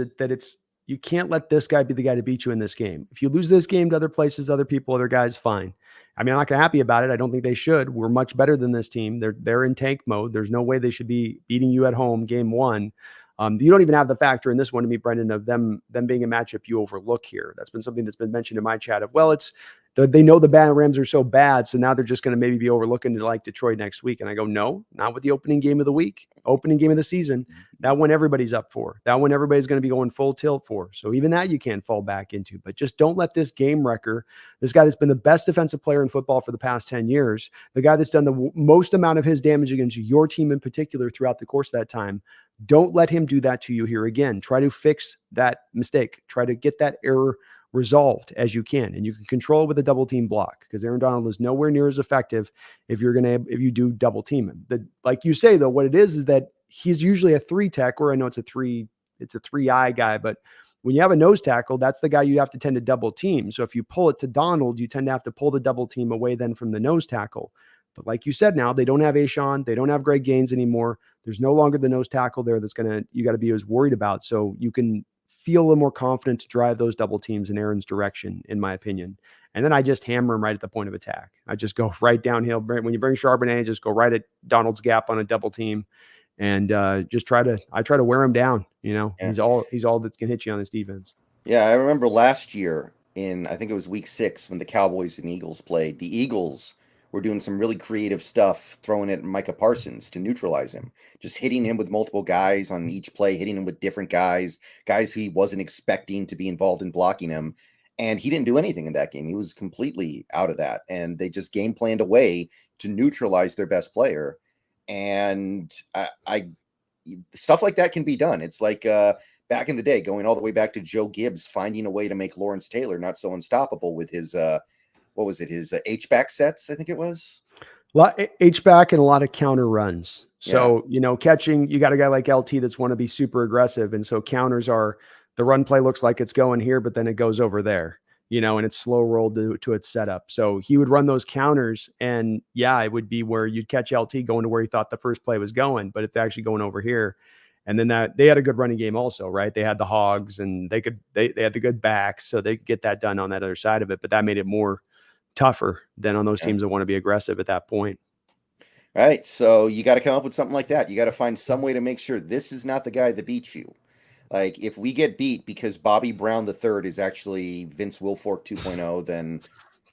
Speaker 1: you can't let this guy be the guy to beat you in this game. If you lose this game to other places, other people, other guys, fine. I mean, I'm not happy about it. I don't think they should. We're much better than this team. They're in tank mode. There's no way they should be beating you at home game 1. You don't even have the factor in this one to me, Brendan, of them being a matchup you overlook here. That's been something that's been mentioned in my chat of, well, they know the Rams are so bad, so now they're just going to maybe be overlooking to like Detroit next week. And I go, no, not with the opening game of the week, opening game of the season. That one everybody's up for. That one everybody's going to be going full tilt for. So even that you can't fall back into. But just don't let this game wrecker, this guy that's been the best defensive player in football for the past 10 years, the guy that's done the most amount of his damage against your team in particular throughout the course of that time, don't let him do that to you here again. Try to fix that mistake. Try to get that error resolved as you can. And you can control it with a double team block, because Aaron Donald is nowhere near as effective if you do double team him. Like you say, though, what it is that he's usually a 3 tech, or I know it's a 3-eye guy, but when you have a nose tackle, that's the guy you have to tend to double team. So if you pull it to Donald, you tend to have to pull the double team away then from the nose tackle. But like you said, now they don't have Ashawn, they don't have Greg Gaines anymore. There's no longer the nose tackle there you got to be as worried about. So you can feel a little more confident to drive those double teams in Aaron's direction, in my opinion. And then I just hammer him right at the point of attack. I just go right downhill. When you bring Charbonnet, just go right at Donald's gap on a double team, and just try to wear him down. Yeah. He's all that can hit you on this defense.
Speaker 2: Yeah, I remember last year I think it was week 6 when the Cowboys and Eagles played. The Eagles were doing some really creative stuff, throwing it at Micah Parsons to neutralize him, just hitting him with multiple guys on each play, hitting him with different guys who he wasn't expecting to be involved in blocking him. And he didn't do anything in that game. He was completely out of that. And they just game planned a way to neutralize their best player. And I stuff like that can be done. It's like back in the day, going all the way back to Joe Gibbs, finding a way to make Lawrence Taylor not so unstoppable with his what was it? His H-back sets, I think it was.
Speaker 1: A lot H-back and a lot of counter runs. So, catching, you got a guy like LT that's want to be super aggressive. And so counters are, the run play looks like it's going here, but then it goes over there, and it's slow rolled to its setup. So he would run those counters, and it would be where you'd catch LT going to where he thought the first play was going, but it's actually going over here. And then they had a good running game also, right? They had the hogs, and they had the good backs, so they could get that done on that other side of it. But that made it more tougher than on those teams that want to be aggressive at that point.
Speaker 2: Right. So you got to come up with something like that. You got to find some way to make sure this is not the guy that beats you. Like if we get beat because Bobby Brown the third is actually Vince Wilfork 2.0, then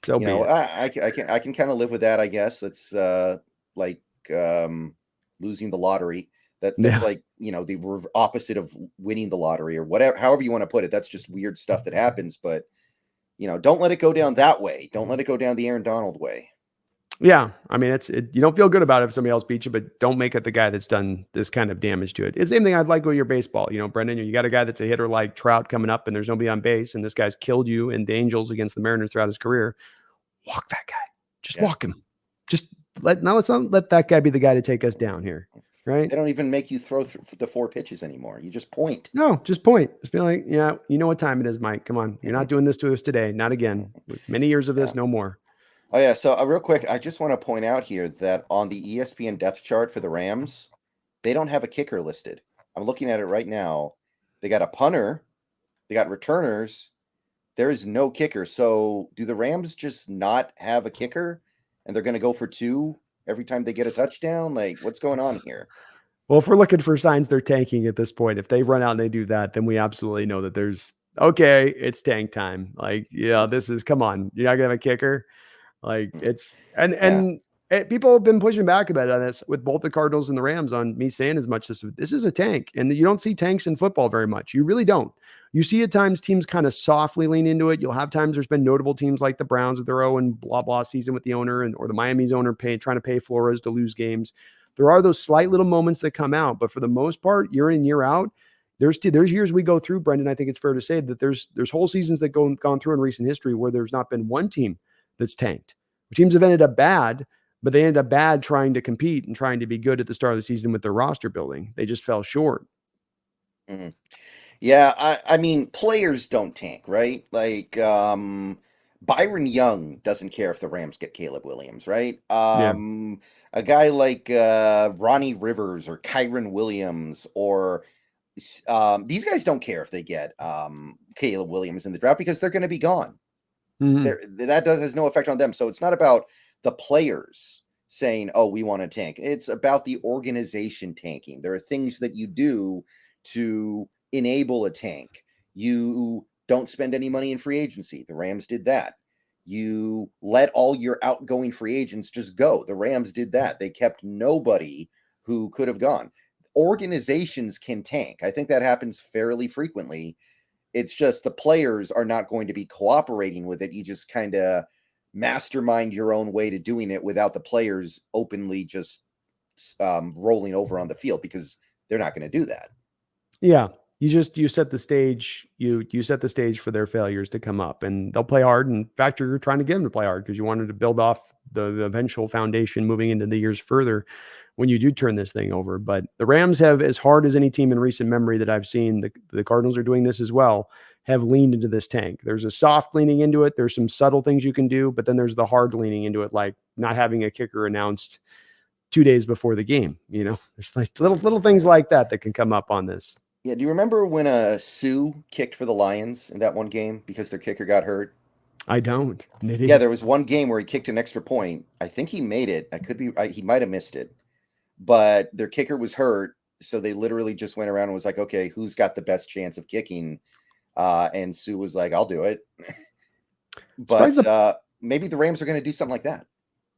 Speaker 1: So be it.
Speaker 2: I can kind of live with that. I guess that's like losing the lottery. That's
Speaker 1: Yeah.
Speaker 2: like the opposite of winning the lottery or whatever. However you want to put it. That's just weird stuff that happens. But don't let it go down that way. Don't let it go down the Aaron Donald way.
Speaker 1: Yeah, I mean, you don't feel good about it if somebody else beats you, but don't make it the guy that's done this kind of damage to it. It's the same thing I'd like with your baseball. Brendan, you got a guy that's a hitter like Trout coming up, and there's nobody on base, and this guy's killed you in the Angels against the Mariners throughout his career. Walk that guy. Just walk him. Just let's not let that guy be the guy to take us down here, right?
Speaker 2: They don't even make you throw the 4 pitches anymore. You just point.
Speaker 1: No, just point. Just be like, yeah, you know what time it is, Mike. Come on, you're not doing this to us today. Not again. With many years of this, no more.
Speaker 2: Oh, yeah. So, real quick, I just want to point out here that on the ESPN depth chart for the Rams, they don't have a kicker listed. I'm looking at it right now. They got a punter, they got returners. There is no kicker. So, do the Rams just not have a kicker and they're going to go for 2 every time they get a touchdown? Like, what's going on here?
Speaker 1: Well, if we're looking for signs they're tanking at this point, if they run out and they do that, then we absolutely know that okay, it's tank time. Like, this is, come on, you're not gonna have a kicker. Like it's, people have been pushing back about it on this with both the Cardinals and the Rams on me saying as much as this is a tank. And you don't see tanks in football very much. You really don't. You see at times teams kind of softly lean into it. You'll have times there's been notable teams like the Browns with their own blah, blah season with the owner or the Miami's owner trying to pay Flores to lose games. There are those slight little moments that come out, but for the most part, year in, year out, there's years we go through, Brendan. I think it's fair to say that there's whole seasons that gone through in recent history where there's not been one team that's tanked. Teams have ended up bad, but they ended up bad trying to compete and trying to be good at the start of the season with their roster building. They just fell short.
Speaker 2: Mm-hmm. Yeah, I mean, players don't tank, right? Like, Byron Young doesn't care if the Rams get Caleb Williams, right?
Speaker 1: Yeah.
Speaker 2: A guy like Ronnie Rivers or Kyron Williams or these guys don't care if they get Caleb Williams in the draft because they're going to be gone.
Speaker 1: Mm-hmm.
Speaker 2: That has no effect on them. So it's not about the players saying, "Oh, we want to tank." It's about the organization tanking. There are things that you do to enable a tank. You don't spend any money in free agency. The Rams did that. You let all your outgoing free agents just go. The Rams did that. They kept nobody who could have gone. Organizations can tank. I think that happens fairly frequently. It's just the players are not going to be cooperating with it. You just kind of mastermind your own way to doing it without the players openly just rolling over on the field because they're not going to do that.
Speaker 1: Yeah. You set the stage. You set the stage for their failures to come up, and they'll play hard. In fact, you're trying to get them to play hard because you wanted to build off the eventual foundation moving into the years further when you do turn this thing over. But the Rams have, as hard as any team in recent memory that I've seen, the Cardinals are doing this as well, have leaned into this tank. There's a soft leaning into it. There's some subtle things you can do, but then there's the hard leaning into it, like not having a kicker announced 2 days before the game. There's like little things like that can come up on this.
Speaker 2: Yeah, do you remember when Sue kicked for the Lions in that one game because their kicker got hurt?
Speaker 1: I don't.
Speaker 2: Yeah, there was one game where he kicked an extra point. I think he made it. He might have missed it, but their kicker was hurt, so they literally just went around and was like, "Okay, who's got the best chance of kicking?" And Sue was like, "I'll do it." But maybe the Rams are going to do something like that.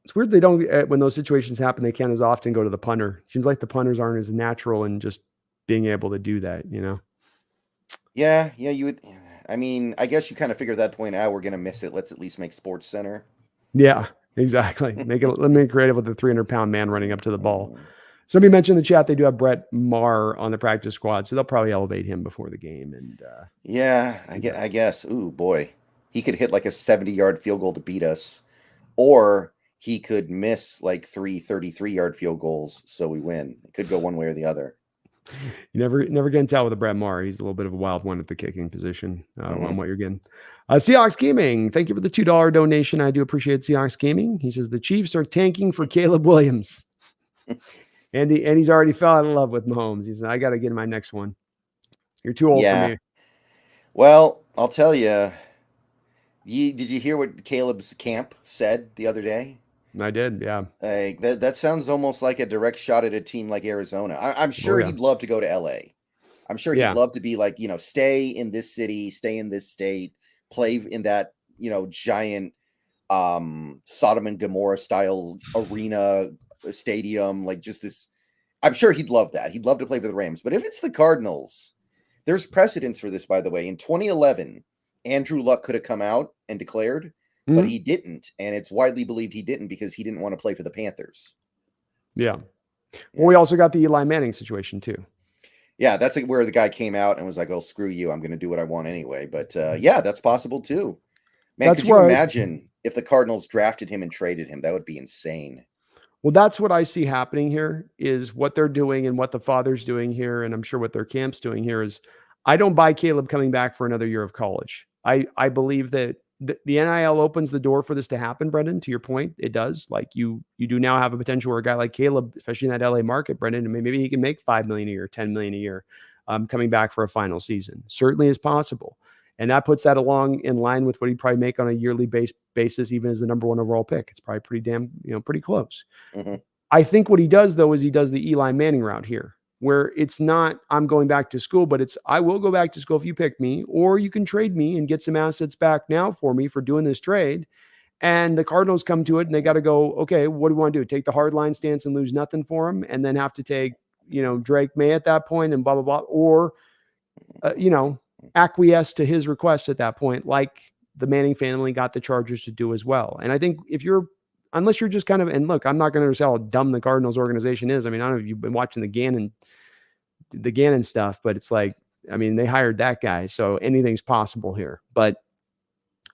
Speaker 1: It's weird they don't when those situations happen. They can't as often go to the punter. Seems like the punters aren't as natural in just being able to do that.
Speaker 2: Yeah, you would. I mean, I guess you kind of figure at that point out we're going to miss it. Let's at least make Sports Center.
Speaker 1: Yeah, exactly. Let me creative with the 300-pound man running up to the ball. Somebody mentioned in the chat they do have Brett Maher on the practice squad, so they'll probably elevate him before the game. And
Speaker 2: yeah, I guess. Ooh, boy, he could hit like a 70-yard field goal to beat us, or he could miss like 3 33-yard field goals so we win. It could go one way or the other.
Speaker 1: You never can tell with a Brett Maher. He's a little bit of a wild one at the kicking position on what you're getting. Seahawks Gaming, thank you for the $2 donation. I do appreciate Seahawks Gaming. He says the Chiefs are tanking for Caleb Williams. and he's already fell out of love with Mahomes. He said, I got to get my next one. You're too old for me.
Speaker 2: Well, I'll tell you. Did you hear what Caleb's camp said the other day?
Speaker 1: I did. Yeah.
Speaker 2: Like that sounds almost like a direct shot at a team like Arizona. I'm
Speaker 1: Oh,
Speaker 2: sure
Speaker 1: yeah.
Speaker 2: he'd love to go to LA. I'm sure he'd
Speaker 1: Yeah.
Speaker 2: love to be like, stay in this city, stay in this state, play in that, giant Sodom and Gomorrah style arena stadium, like just this. I'm sure he'd love that. He'd love to play for the Rams. But if it's the Cardinals, there's precedence for this, by the way. In 2011, Andrew Luck could have come out and declared, but
Speaker 1: Mhm.
Speaker 2: he didn't. And it's widely believed he didn't because he didn't want to play for the Panthers.
Speaker 1: Yeah. Well,
Speaker 2: Yeah.
Speaker 1: we also got the Eli Manning situation too.
Speaker 2: Yeah, that's like where the guy came out and was like, "Oh, screw you! I'm going to do what I want anyway." But yeah, that's possible too. Man,
Speaker 1: That's
Speaker 2: could you
Speaker 1: where
Speaker 2: imagine if the Cardinals drafted him and traded him? That would be insane.
Speaker 1: Well, that's what I see happening here is what they're doing and what the father's doing here. And I'm sure what their camp's doing here is I don't buy Caleb coming back for another year of college. I believe that the NIL opens the door for this to happen, Brendan. To your point, it does. Like you do now have a potential where a guy like Caleb, especially in that LA market, Brendan, and maybe he can make 5 million a year, 10 million a year, coming back for a final season. Certainly is possible. And that puts that along in line with what he'd probably make on a yearly basis, even as the number one overall pick. It's probably pretty damn, pretty close.
Speaker 2: Mm-hmm.
Speaker 1: I think what he does, though, is he does the Eli Manning route here, where it's not, I'm going back to school, but it's, I will go back to school if you pick me, or you can trade me and get some assets back now for me for doing this trade. And the Cardinals come to it and they got to go, okay, what do we want to do? Take the hard line stance and lose nothing for him and then have to take, Drake May at that point and blah, blah, blah. Or, acquiesce to his request at that point, like the Manning family got the Chargers to do as well. And I think unless you're just kind of, and look, I'm not going to understand how dumb the Cardinals organization is. I mean, I don't know if you've been watching the Gannon stuff, but it's like, I mean, they hired that guy, so anything's possible here. But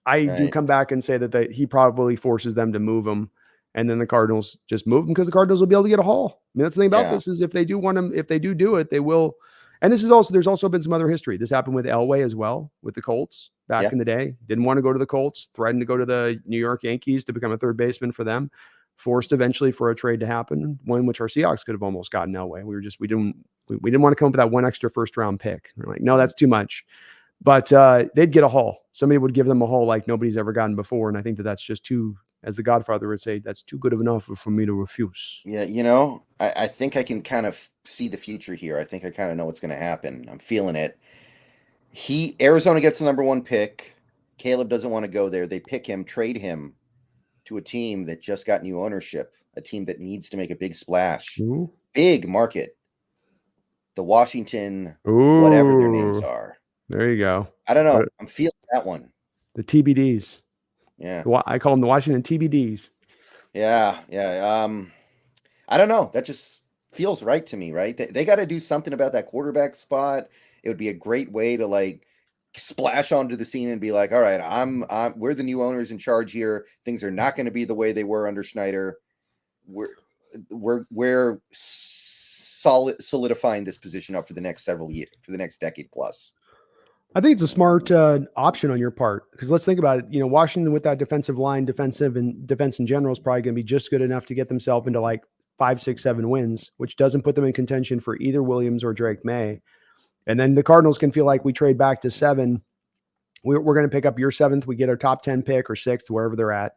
Speaker 1: I do
Speaker 2: Right.
Speaker 1: come back and say that he probably forces them to move him, and then the Cardinals just move him because the Cardinals will be able to get a haul. I mean, that's the thing about this is if they do want him, if they do it, they will. And there's also been some other history. This happened with Elway as well, with the Colts back in the day. Didn't want to go to the Colts, threatened to go to the New York Yankees to become a third baseman for them, forced eventually for a trade to happen, one in which our Seahawks could have almost gotten Elway. We didn't want to come up with that one extra first round pick. We're like, no, that's too much. But they'd get a haul. Somebody would give them a haul like nobody's ever gotten before. And I think that's just too, as the Godfather would say, that's too good of an offer for me to refuse.
Speaker 2: Yeah, I think I can kind of see the future here. I think I kind of know what's going to happen. I'm feeling it. Arizona gets the number one pick. Caleb doesn't want to go there. They pick him, trade him to a team that just got new ownership, a team that needs to make a big splash.
Speaker 1: Ooh.
Speaker 2: Big market. The Washington,
Speaker 1: Ooh.
Speaker 2: whatever their names are.
Speaker 1: There you go.
Speaker 2: I don't know. I'm feeling that one.
Speaker 1: The TBDs.
Speaker 2: Yeah.
Speaker 1: I call them the Washington TBDs.
Speaker 2: Yeah. I don't know. That just feels right to me, right? They got to do something about that quarterback spot. It would be a great way to like splash onto the scene and be like, all right, we're the new owners in charge here. Things are not going to be the way they were under Schneider. We're solidifying this position up for the next several years, for the next decade plus.
Speaker 1: I think it's a smart option on your part because let's think about it. Washington with that defensive line, defense in general is probably going to be just good enough to get themselves into like 5, 6, 7 wins, which doesn't put them in contention for either Williams or Drake May. And then the Cardinals can feel like we trade back to 7. We're going to pick up your 7th. We get our top 10 pick or 6th, wherever they're at.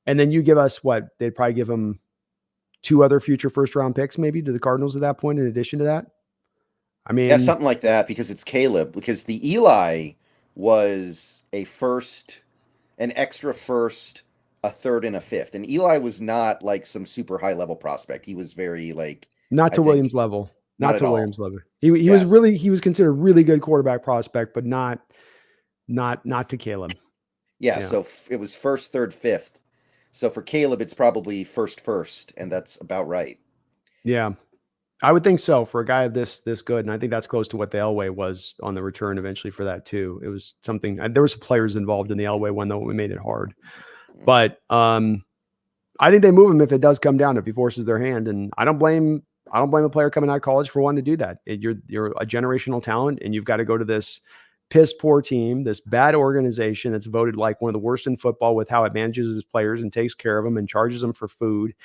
Speaker 1: And then you give us what? They'd probably give them 2 other future first round picks maybe to the Cardinals at that point in addition to that. I mean,
Speaker 2: yeah, something like that because it's Caleb. Because the Eli was an extra first, a third, and a fifth. And Eli was not like some super high level prospect. He was very like
Speaker 1: not to Williams level. Not to Williams level. He was considered a really good quarterback prospect, but not to Caleb.
Speaker 2: Yeah, so it was first, third, fifth. So for Caleb, it's probably first, and that's about right.
Speaker 1: Yeah. I would think so for a guy this good. And I think that's close to what the Elway was on the return eventually for that too. It was something, there were some players involved in the Elway one though. We made it hard, but I think they move him if it does come down, if he forces their hand. And I don't blame a player coming out of college for wanting to do that. You're a generational talent and you've got to go to this piss poor team, this bad organization that's voted like one of the worst in football with how it manages its players and takes care of them and charges them for food.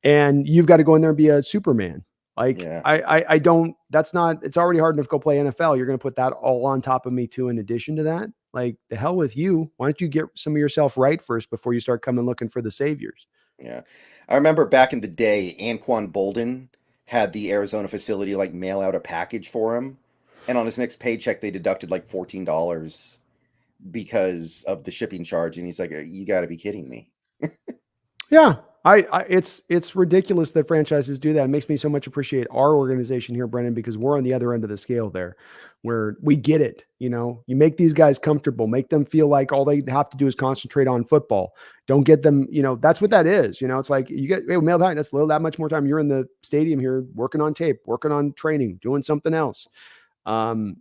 Speaker 1: And you've got to go in there and be a Superman. Like I don't, it's already hard enough to go play NFL. You're going to put that all on top of me too. In addition to that, like the hell with you. Why don't you get some of yourself right first before you start coming looking for the saviors?
Speaker 2: Yeah. I remember back in the day, Anquan Bolden had the Arizona facility like mail out a package for him. And on his next paycheck, they deducted like $14 because of the shipping charge. And he's like, you got to be kidding me.
Speaker 1: Yeah, it's ridiculous that franchises do that. It makes me so much appreciate our organization here, Brendan, because we're on the other end of the scale there, where we get it. You make these guys comfortable, make them feel like all they have to do is concentrate on football. Don't get them, that's what that is. It's like you get mail back. That's that much more time. You're in the stadium here, working on tape, working on training, doing something else.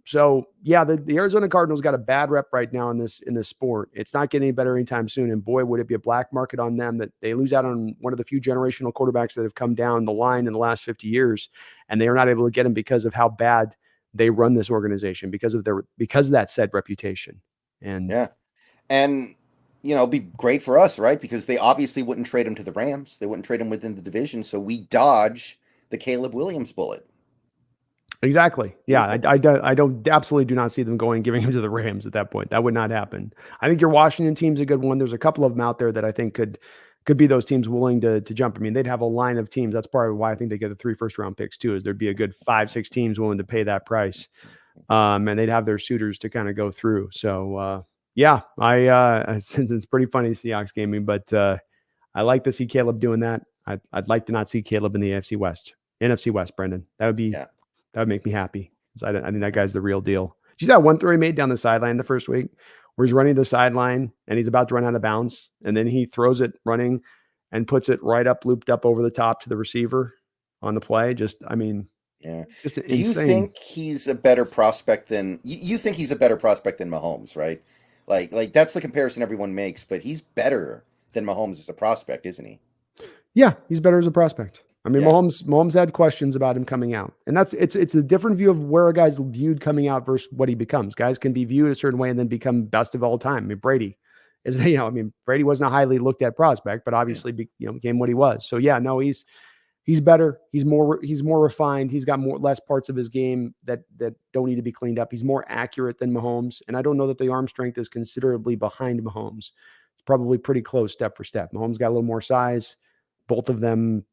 Speaker 1: So yeah, the Arizona Cardinals got a bad rep right now in this sport. It's not getting any better anytime soon. And boy, would it be a black market on them that they lose out on one of the few generational quarterbacks that have come down the line in the last 50 years. And they are not able to get him because of how bad they run this organization, because of that said reputation. And
Speaker 2: yeah. And it'd be great for us, right? Because they obviously wouldn't trade him to the Rams. They wouldn't trade him within the division. So we dodge the Caleb Williams bullet.
Speaker 1: Exactly. Yeah, I don't absolutely do not see them going and giving him to the Rams at that point. That would not happen. I think your Washington team's a good one. There's a couple of them out there that I think could be those teams willing to jump. I mean, they'd have a line of teams. That's probably why I think they get the 3 first-round picks too. Is there'd be a good 5-6 teams willing to pay that price, and they'd have their suitors to kind of go through. So yeah, it's pretty funny Seahawks gaming, but I like to see Caleb doing that. I'd like to not see Caleb in the NFC West, Brendan. That would be.
Speaker 2: Yeah.
Speaker 1: That would make me happy. I think that guy's the real deal. Did you see that one throw he made down the sideline the first week where he's running the sideline and he's about to run out of bounds, and then he throws it running and puts it right up, looped up over the top to the receiver on the play? Just insane.
Speaker 2: You think he's a better prospect than you think he's a better prospect than Mahomes, right? Like that's the comparison everyone makes, but he's better than Mahomes as a prospect, isn't he?
Speaker 1: Yeah, he's better as a prospect. I mean,
Speaker 2: Yeah.
Speaker 1: Mahomes had questions about him coming out, and it's a different view of where a guy's viewed coming out versus what he becomes. Guys can be viewed a certain way and then become best of all time. I mean, Brady is, Brady wasn't a highly looked at prospect, but obviously, became what he was. So yeah, no, he's better. He's more refined. He's got less parts of his game that don't need to be cleaned up. He's more accurate than Mahomes, and I don't know that the arm strength is considerably behind Mahomes. It's probably pretty close step for step. Mahomes got a little more size. Both of them.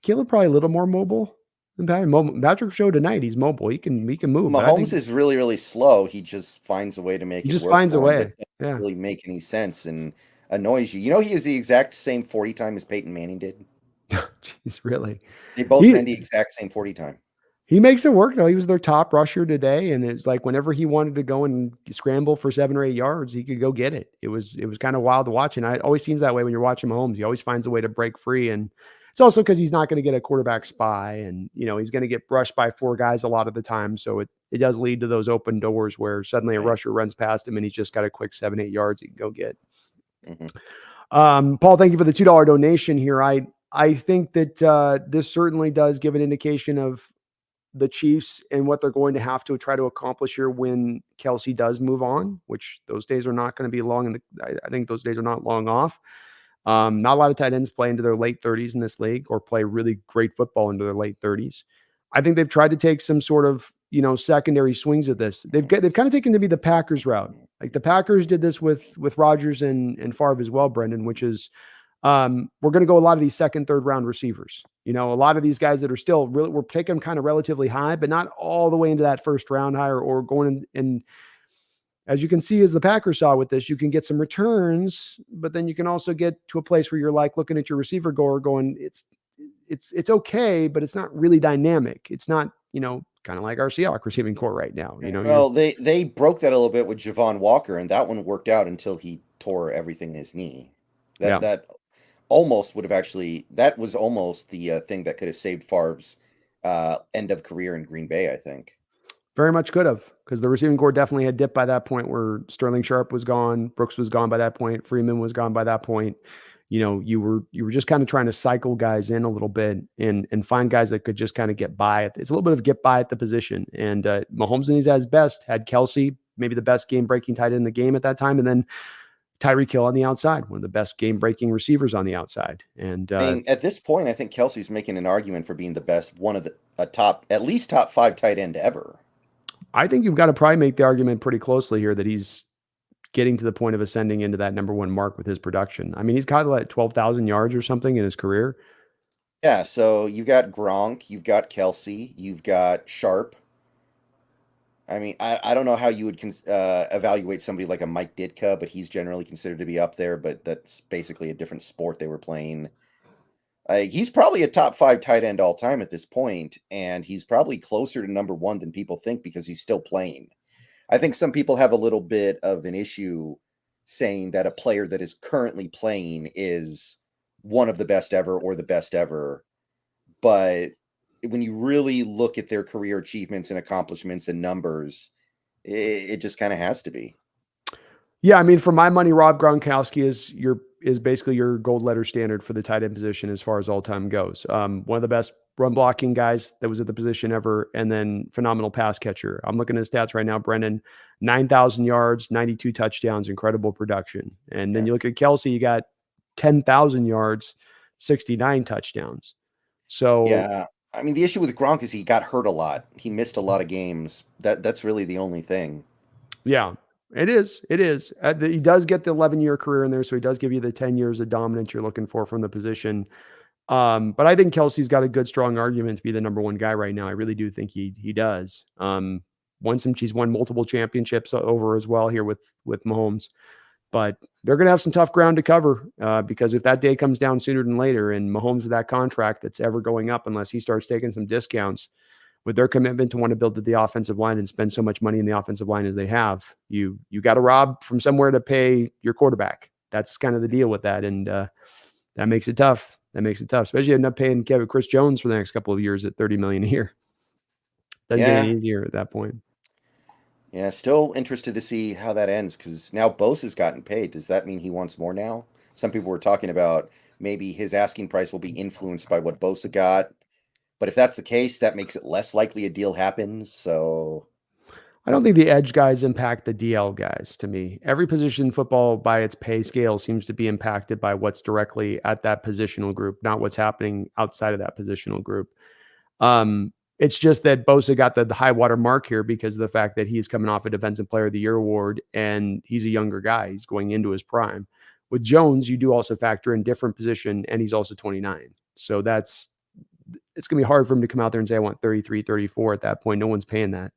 Speaker 1: Caleb probably a little more mobile than Patrick showed tonight. He's mobile. He can move.
Speaker 2: Mahomes is really, really slow. He just finds a way to make it work. He just
Speaker 1: finds a way.
Speaker 2: Yeah. Really make any sense and annoys you. He has the exact same 40 time as Peyton Manning did.
Speaker 1: Jeez, really?
Speaker 2: They both ran the exact same 40 time.
Speaker 1: He makes it work though. He was their top rusher today, and it's like whenever he wanted to go and scramble for 7 or 8 yards, he could go get it. It was kind of wild to watch, and it always seems that way when you're watching Mahomes. He always finds a way to break free, and it's also because he's not going to get a quarterback spy, and he's going to get brushed by 4 guys a lot of the time. So it does lead to those open doors where suddenly a rusher runs past him, and he's just got a quick 7, 8 yards he can go get. Mm-hmm. Paul, thank you for the $2 donation here. I think that this certainly does give an indication of the Chiefs and what they're going to have to try to accomplish here when Kelsey does move on, which those days are not going to be long. I think those days are not long off. Not a lot of tight ends play into their late 30s in this league or play really great football into their late 30s. I think they've tried to take some sort of, secondary swings at this. They've kind of taken to be the Packers route. Like the Packers did this with Rodgers and Favre as well, Brendan, which is, we're going to go a lot of these 2nd, 3rd round receivers. A lot of these guys that are still really, we're taking kind of relatively high, but not all the way into that 1st round high or going in. As you can see, as the Packers saw with this, you can get some returns, but then you can also get to a place where you're like looking at your receiver going, it's okay, but it's not really dynamic. It's not, kind of like our Seahawks receiving core right now.
Speaker 2: Well, they broke that a little bit with Javon Walker, and that one worked out until he tore everything in his knee. That almost would have that was almost the thing that could have saved Favre's end of career in Green Bay, I think.
Speaker 1: Very much could have, because the receiving core definitely had dipped by that point where Sterling Sharp was gone, Brooks was gone by that point, Freeman was gone by that point. You were just kind of trying to cycle guys in a little bit and find guys that could just kind of get by. It's a little bit of get by at the position. And Mahomes, when he's at his best, had Kelsey, maybe the best game-breaking tight end in the game at that time, and then Tyreek Hill on the outside, one of the best game-breaking receivers on the outside. And
Speaker 2: at this point, I think Kelsey's making an argument for being the best, one of the at least top 5 tight end ever.
Speaker 1: I think you've got to probably make the argument pretty closely here that he's getting to the point of ascending into that number one mark with his production. I mean, he's got like 12,000 yards or something in his career.
Speaker 2: Yeah, so you've got Gronk, you've got Kelsey, you've got Sharp. I mean, I don't know how you would evaluate somebody like a Mike Ditka, but he's generally considered to be up there, but that's basically a different sport they were playing. He's probably a top 5 tight end all time at this point, and he's probably closer to number 1 than people think because he's still playing. I think some people have a little bit of an issue saying that a player that is currently playing is one of the best ever or the best ever. But when you really look at their career achievements and accomplishments and numbers, it just kind of has to be.
Speaker 1: Yeah, I mean, for my money, Rob Gronkowski is basically your gold letter standard for the tight end position as far as all time goes. One of the best run blocking guys that was at the position ever, and then phenomenal pass catcher. I'm looking at his stats right now, Brendan. 9,000 yards, 92 touchdowns, incredible production. And then you look at Kelsey, you got 10,000 yards, 69 touchdowns. So
Speaker 2: yeah, I mean, the issue with Gronk is he got hurt a lot. He missed a lot of games. That's really the only thing.
Speaker 1: Yeah, it is. It is. He does get the 11-year career in there, so he does give you the 10 years of dominance you're looking for from the position. But I think Kelsey's got a good, strong argument to be the number one guy right now. I really do think he does. He's won multiple championships over as well here with Mahomes. But they're going to have some tough ground to cover because if that day comes down sooner than later, and Mahomes with that contract that's ever going up, unless he starts taking some discounts, with their commitment to want to build the offensive line and spend so much money in the offensive line as they have, you got to rob from somewhere to pay your quarterback. That's kind of the deal with that. And that makes it tough. Especially end up paying Chris Jones for the next couple of years at $30 million a year. Doesn't get any easier at that point.
Speaker 2: Yeah, still interested to see how that ends because now Bosa's gotten paid. Does that mean he wants more now? Some people were talking about maybe his asking price will be influenced by what Bosa got. But if that's the case, that makes it less likely a deal happens. So
Speaker 1: I don't think the edge guys impact the DL guys to me. Every position in football by its pay scale seems to be impacted by what's directly at that positional group, not what's happening outside of that positional group. It's just that Bosa got the high water mark here because of the fact that he's coming off a Defensive Player of the Year award and he's a younger guy. He's going into his prime. With Jones, you do also factor in different position, and he's also 29. So it's going to be hard for him to come out there and say, I want 33, 34 at that point. No one's paying that.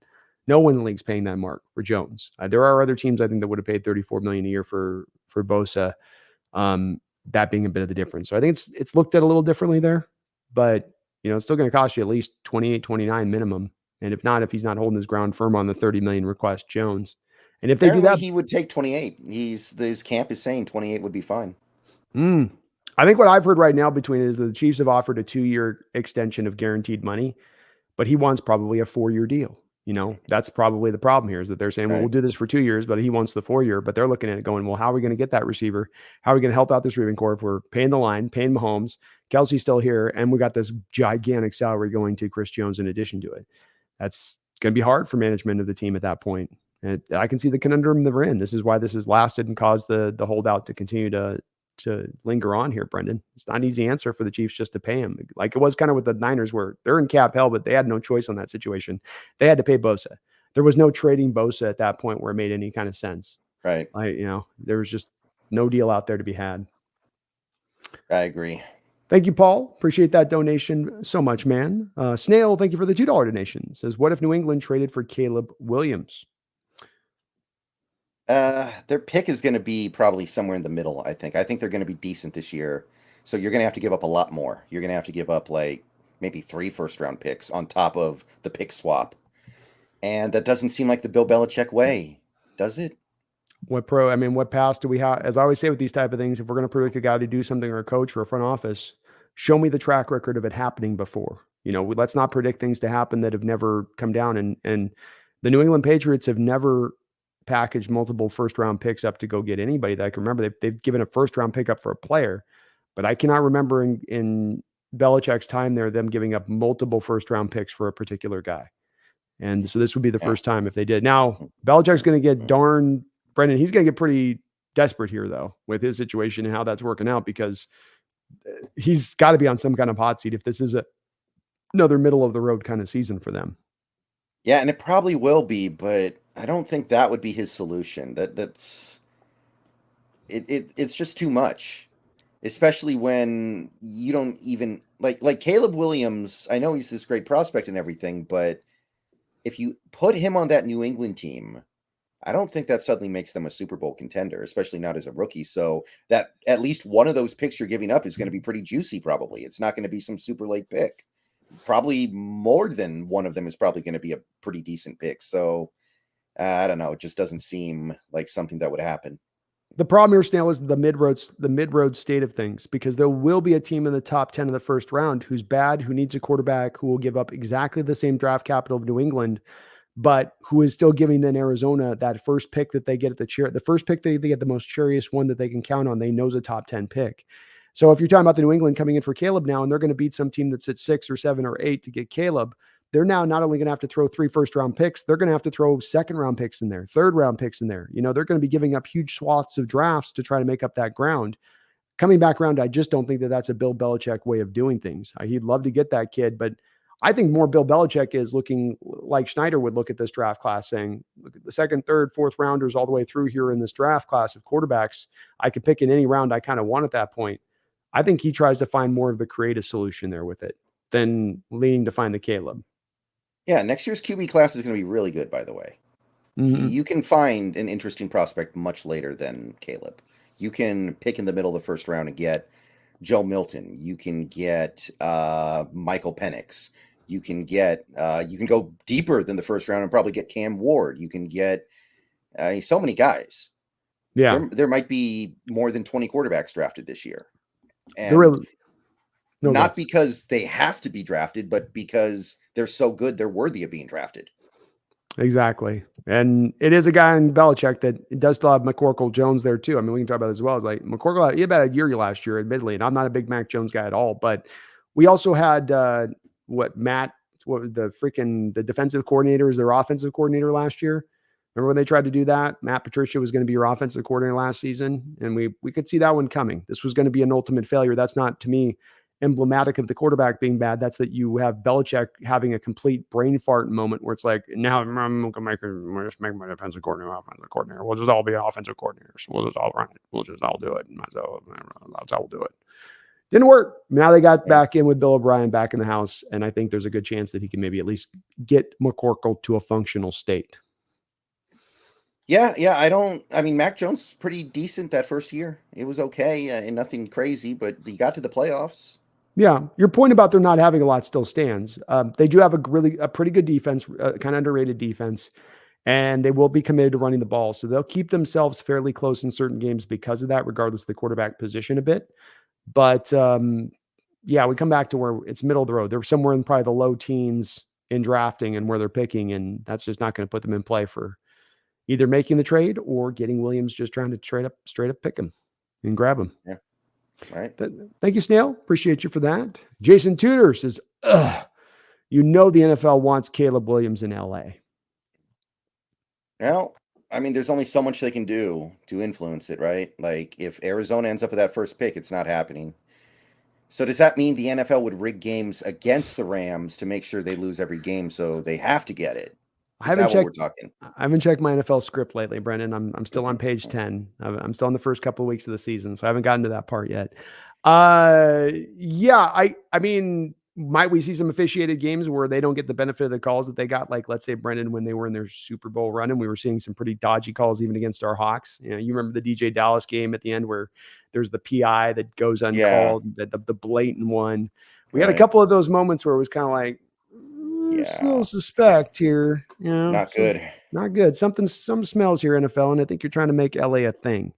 Speaker 1: No one in the league's paying that mark for Jones. There are other teams I think that would have paid $34 million a year for Bosa. That being a bit of the difference. So I think it's looked at a little differently there, but it's still going to cost you at least 28, 29 minimum. And if not, if he's not holding his ground firm on the 30 million request, Jones. And if they do that,
Speaker 2: he would take 28. His camp is saying 28 would be fine.
Speaker 1: I think what I've heard right now between it is that the Chiefs have offered a 2-year extension of guaranteed money, but he wants probably a 4-year deal. That's probably the problem here is that they're saying, well, we'll do this for 2 years, but he wants the 4-year, but they're looking at it going, well, how are we going to get that receiver? How are we going to help out this receiving corps if we're paying the line, paying Mahomes, Kelsey's still here, and we got this gigantic salary going to Chris Jones in addition to it. That's going to be hard for management of the team at that point. And I can see the conundrum that we're in. This is why this has lasted and caused the holdout to continue to linger on here, Brendan. It's not an easy answer for the Chiefs just to pay him. Like it was kind of with the Niners where they're in cap hell, but they had no choice on that situation. They had to pay Bosa. There was no trading Bosa at that point where it made any kind of sense.
Speaker 2: Right.
Speaker 1: There was just no deal out there to be had.
Speaker 2: I agree.
Speaker 1: Thank you, Paul. Appreciate that donation so much, man. Snail, thank you for the $2 donation. Says, what if New England traded for Caleb Williams?
Speaker 2: Their pick is going to be probably somewhere in the middle, I think. I think they're going to be decent this year. So you're going to have to give up a lot more. You're going to have to give up like maybe 3 first-round picks on top of the pick swap. And that doesn't seem like the Bill Belichick way, does it?
Speaker 1: What pass do we have? As I always say with these type of things, if we're going to predict a guy to do something or a coach or a front office, show me the track record of it happening before. Let's not predict things to happen that have never come down. And the New England Patriots have never packaged multiple first-round picks up to go get anybody that I can remember. They've given a first-round pick up for a player, but I cannot remember in Belichick's time there them giving up multiple first-round picks for a particular guy. And so this would be the first time if they did. Now, Belichick's going to get Brendan, he's going to get pretty desperate here, though, with his situation and how that's working out because he's got to be on some kind of hot seat if this is another middle-of-the-road kind of season for them.
Speaker 2: Yeah, and it probably will be, but I don't think that would be his solution. That's it's just too much, especially when you don't even like Caleb Williams. I know he's this great prospect and everything, but if you put him on that New England team, I don't think that suddenly makes them a Super Bowl contender, especially not as a rookie. So that at least one of those picks you're giving up is going to be pretty juicy. Probably it's not going to be some super late pick. Probably more than one of them is probably going to be a pretty decent pick. So I don't know. It just doesn't seem like something that would happen.
Speaker 1: The problem here, Snail, is the mid-road state of things, because there will be a team in the top 10 of the first round who's bad, who needs a quarterback, who will give up exactly the same draft capital of New England, but who is still giving then Arizona that first pick that they get at the first pick they get, the most cherished one that they can count on. They know is a top 10 pick. So if you're talking about the New England coming in for Caleb now, and they're going to beat some team that's at 6 or 7 or 8 to get Caleb, they're now not only going to have to throw 3 first-round picks, they're going to have to throw second-round picks in there, third-round picks in there. They're going to be giving up huge swaths of drafts to try to make up that ground. Coming back around, I just don't think that that's a Bill Belichick way of doing things. He'd love to get that kid, but I think more Bill Belichick is looking like Schneider would look at this draft class, saying, look at the second, third, fourth rounders all the way through here in this draft class of quarterbacks. I could pick in any round I kind of want at that point. I think he tries to find more of the creative solution there with it than leaning to find the Caleb.
Speaker 2: Yeah, next year's QB class is going to be really good, by the way. Mm-hmm. You can find an interesting prospect much later than Caleb. You can pick in the middle of the first round and get Joe Milton. You can get Michael Penix. You can go deeper than the first round and probably get Cam Ward. You can get so many guys.
Speaker 1: Yeah.
Speaker 2: There might be more than 20 quarterbacks drafted this year. And not because they have to be drafted, but because they're so good, they're worthy of being drafted.
Speaker 1: Exactly. And it is a guy in Belichick that does still have McCorkle Jones there too. I mean, we can talk about it as well. It's like McCorkle, he had about a year last year, admittedly, and I'm not a big Mac Jones guy at all, but we also had the defensive coordinator is their offensive coordinator last year. Remember when they tried to do that? Matt Patricia was going to be your offensive coordinator last season, and we could see that one coming. This was going to be an ultimate failure. That's not, to me, emblematic of the quarterback being bad. That's that you have Belichick having a complete brain fart moment where it's like, now I'm going to just make my defensive coordinator offensive coordinator. We'll just all be offensive coordinators. We'll just all run it. We'll just all do it. So that's how we'll do it. Didn't work. Now they got back in with Bill O'Brien back in the house, and I think there's a good chance that he can maybe at least get McCorkle to a functional state.
Speaker 2: Yeah. I mean, Mac Jones is pretty decent that first year. It was okay and nothing crazy, but he got to the playoffs.
Speaker 1: Yeah, your point about there not having a lot still stands. They do have a pretty good defense, kind of underrated defense, and they will be committed to running the ball. So they'll keep themselves fairly close in certain games because of that, regardless of the quarterback position a bit. But yeah, we come back to where it's middle of the road. They're somewhere in probably the low teens in drafting and where they're picking, and that's just not going to put them in play for either making the trade or getting Williams just trying to straight up pick him and grab him.
Speaker 2: Yeah. Right.
Speaker 1: Thank you, Snail. Appreciate you for that. Jason Tudor says, the NFL wants Caleb Williams in LA.
Speaker 2: Well, I mean, there's only so much they can do to influence it, right? Like if Arizona ends up with that first pick, it's not happening. So does that mean the NFL would rig games against the Rams to make sure they lose every game so they have to get it?
Speaker 1: I haven't checked my NFL script lately, Brendan. I'm still on page 10. I'm still on the first couple of weeks of the season, so I haven't gotten to that part yet. Yeah, I mean, might we see some officiated games where they don't get the benefit of the calls that they got? Like, let's say, Brendan, when they were in their Super Bowl run, and we were seeing some pretty dodgy calls even against our Hawks. You remember the DJ Dallas game at the end where there's the PI that goes uncalled, the blatant one. We had a couple of those moments where it was kind of like, still suspect here.
Speaker 2: Not good.
Speaker 1: Not good. Some smells here, NFL, and I think you're trying to make LA a thing.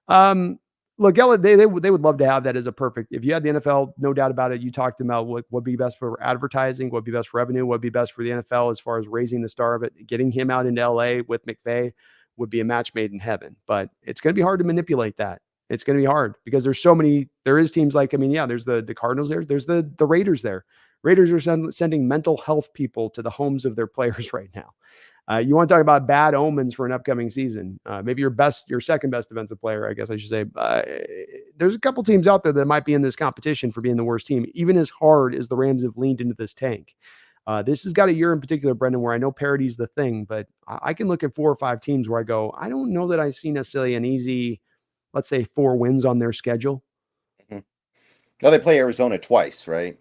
Speaker 1: Look, LA, they would love to have that as a perfect. If you had the NFL, no doubt about it. You talked about what would be best for advertising, what would be best for revenue, what would be best for the NFL as far as raising the star of it. Getting him out into LA with McVay would be a match made in heaven. But it's going to be hard to manipulate that. It's going to be hard because there's so many. There is teams like, there's the Cardinals there. There's the Raiders there. Raiders are sending mental health people to the homes of their players right now. You want to talk about bad omens for an upcoming season? Maybe your second best defensive player, I guess I should say. There's a couple teams out there that might be in this competition for being the worst team, even as hard as the Rams have leaned into this tank. This has got a year in particular, Brendan, where I know parity is the thing, but I can look at 4 or 5 teams where I go, I don't know that I see necessarily an easy let's say 4 wins on their schedule.
Speaker 2: Mhm. Now they play Arizona twice, right?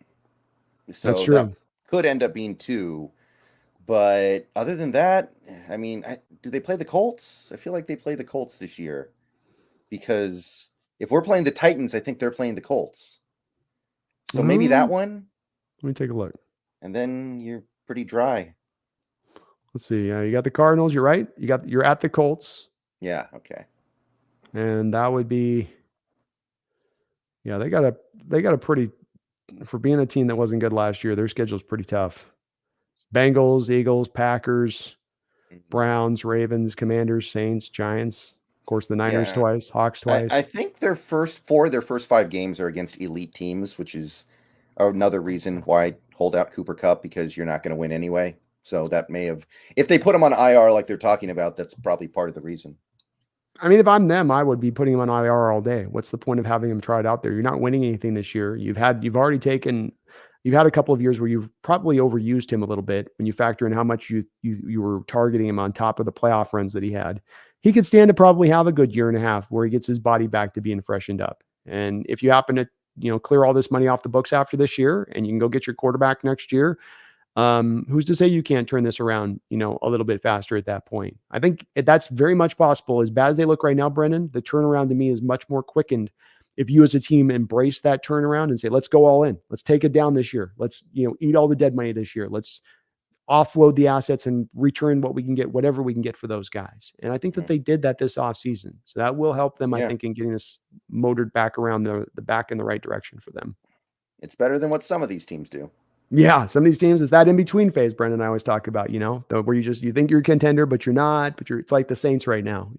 Speaker 1: That's
Speaker 2: So that
Speaker 1: true.
Speaker 2: could end up being 2. But other than that, I mean, do they play the Colts? I feel like they play the Colts this year because if we're playing the Titans, I think they're playing the Colts. So maybe that one,
Speaker 1: Let me take a look.
Speaker 2: and then you're pretty dry.
Speaker 1: Let's see. You got the Cardinals. You're right. You're at the Colts,
Speaker 2: Yeah. Okay.
Speaker 1: and that would be, yeah. They got a pretty, for being a team that wasn't good last year. Their schedule's pretty tough. Bengals, Eagles, Packers,
Speaker 2: Mhm.
Speaker 1: Browns, Ravens, Commanders, Saints, Giants. Of course, the Niners
Speaker 2: Yeah.
Speaker 1: twice, Hawks
Speaker 2: I
Speaker 1: twice.
Speaker 2: think their first 5 games are against elite teams, which is another reason why hold out Cooper Kupp, because you're not going to win anyway. So that may have, if they put him on IR like they're talking about, that's probably part of the reason.
Speaker 1: I mean, if I'm them, I would be putting him on IR all day. What's the point of having him try it out there? You're not winning anything this year. You've had a couple of years where you've probably overused him a little bit when you factor in how much you were targeting him on top of the playoff runs that he had. He could stand to probably have a good year and a half where he gets his body back to being freshened up. And if you happen to, clear all this money off the books after this year and you can go get your quarterback next year, who's to say you can't turn this around, a little bit faster at that point? I think that's very much possible. As bad as they look right now, Brendan, the turnaround to me is much more quickened if you as a team embrace that turnaround and say, let's go all in. Let's take it down this year. Let's, eat all the dead money this year. Let's offload the assets and return what we can get, whatever we can get for those guys. And I think that they did that this offseason. So that will help them, I think, in getting this motored back around the back in the right direction for them.
Speaker 2: It's better than what some of these teams do.
Speaker 1: Yeah, some of these teams, it's that in between phase, Brendan, I always talk about, where you think you're a contender, but you're not, it's like the Saints right now,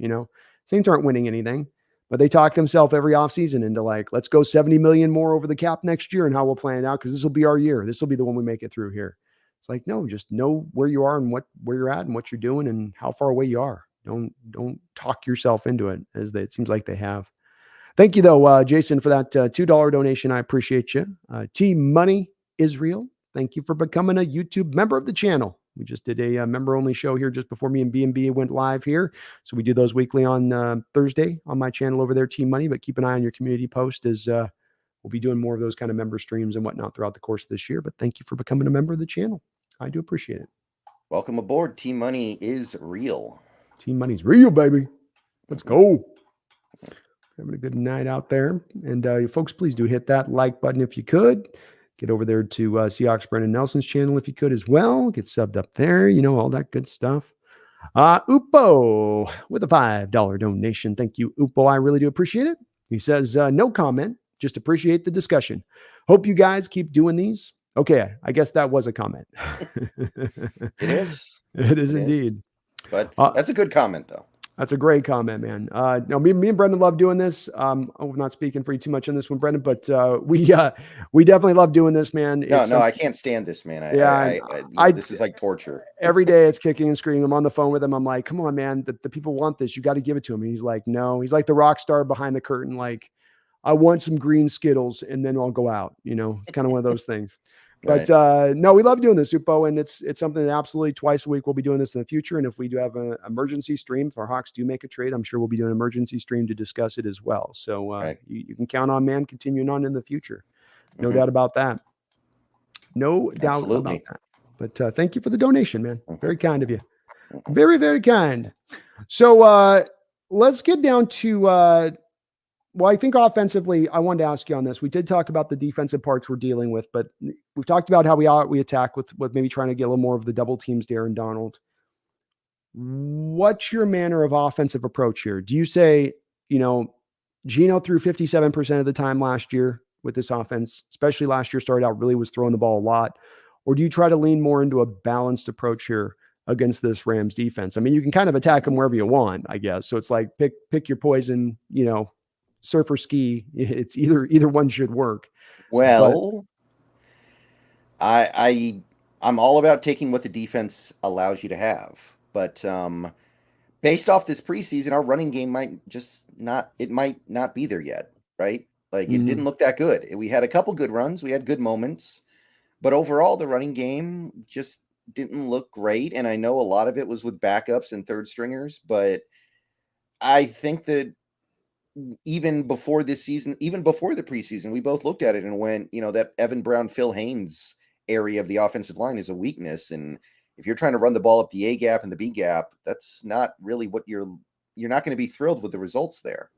Speaker 1: Saints aren't winning anything, but they talk themselves every offseason into like, let's go 70 million more over the cap next year and how we'll plan it out, because this will be our year. This will be the one we make it through here. It's like, no, just know where you are and where you're at and what you're doing and how far away you are. Don't talk yourself into it, it seems like they have. Thank you though, Jason, for that $2 donation. I appreciate you. Team Money Israel, thank you for becoming a YouTube member of the channel. We just did a member-only show here just before me and B&B went live here. So we do those weekly on Thursday on my channel over there, Team Money. But keep an eye on your community post as we'll be doing more of those kind of member streams and whatnot throughout the course of this year. But thank you for becoming a member of the channel. I do appreciate it.
Speaker 2: Welcome aboard. Team Money is real.
Speaker 1: Team Money's real, baby. Let's go. Having a good night out there. And folks, please do hit that like button if you could. Get over there to Seahawks Brendan Nelson's channel if you could as well. Get subbed up there, all that good stuff. Upo with a $5 donation. Thank you, Upo. I really do appreciate it. He says, no comment, just appreciate the discussion. Hope you guys keep doing these. Okay, I guess that was a comment.
Speaker 2: It is.
Speaker 1: It is indeed.
Speaker 2: But that's a good comment, though.
Speaker 1: That's a great comment, man. No, me and Brendan love doing this. I'm not speaking for you too much on this one, Brendan, but we definitely love doing this, man.
Speaker 2: No, I can't stand this, man. This is like torture.
Speaker 1: Every day it's kicking and screaming. I'm on the phone with him. I'm like, come on, man. The people want this. You got to give it to him. And he's like, no. He's like the rock star behind the curtain. Like, I want some green Skittles and then I'll go out. It's kind of one of those things. But no, we love doing this, Upo, and it's something that absolutely twice a week we'll be doing this in the future. And if we do have an emergency stream, if our Hawks do make a trade, I'm sure we'll be doing an emergency stream to discuss it as well. So you can count on, man, continuing on in the future. No doubt about that. No doubt about that. But thank you for the donation, man. Very kind of you. Very, very kind. So let's get down to well, I think offensively, I wanted to ask you on this. We did talk about the defensive parts we're dealing with, but we've talked about how we attack with maybe trying to get a little more of the double teams to Aaron Donald. What's your manner of offensive approach here? Do you say, Geno threw 57% of the time last year with this offense, especially last year started out really was throwing the ball a lot? Or do you try to lean more into a balanced approach here against this Rams defense? I mean, you can kind of attack them wherever you want, I guess. So it's like pick your poison, surf or ski. It's either one should work.
Speaker 2: Well, I'm all about taking what the defense allows you to have, but based off this preseason, our running game might not be there yet, right? Like it didn't look that good. We had a couple good runs, we had good moments, but overall the running game just didn't look great. And I know a lot of it was with backups and third stringers, but I think that even before this season, even before the preseason, we both looked at it and went, that Evan Brown, Phil Haynes area of the offensive line is a weakness. And if you're trying to run the ball up the A gap and the B gap, that's not really what you're not going to be thrilled with the results there.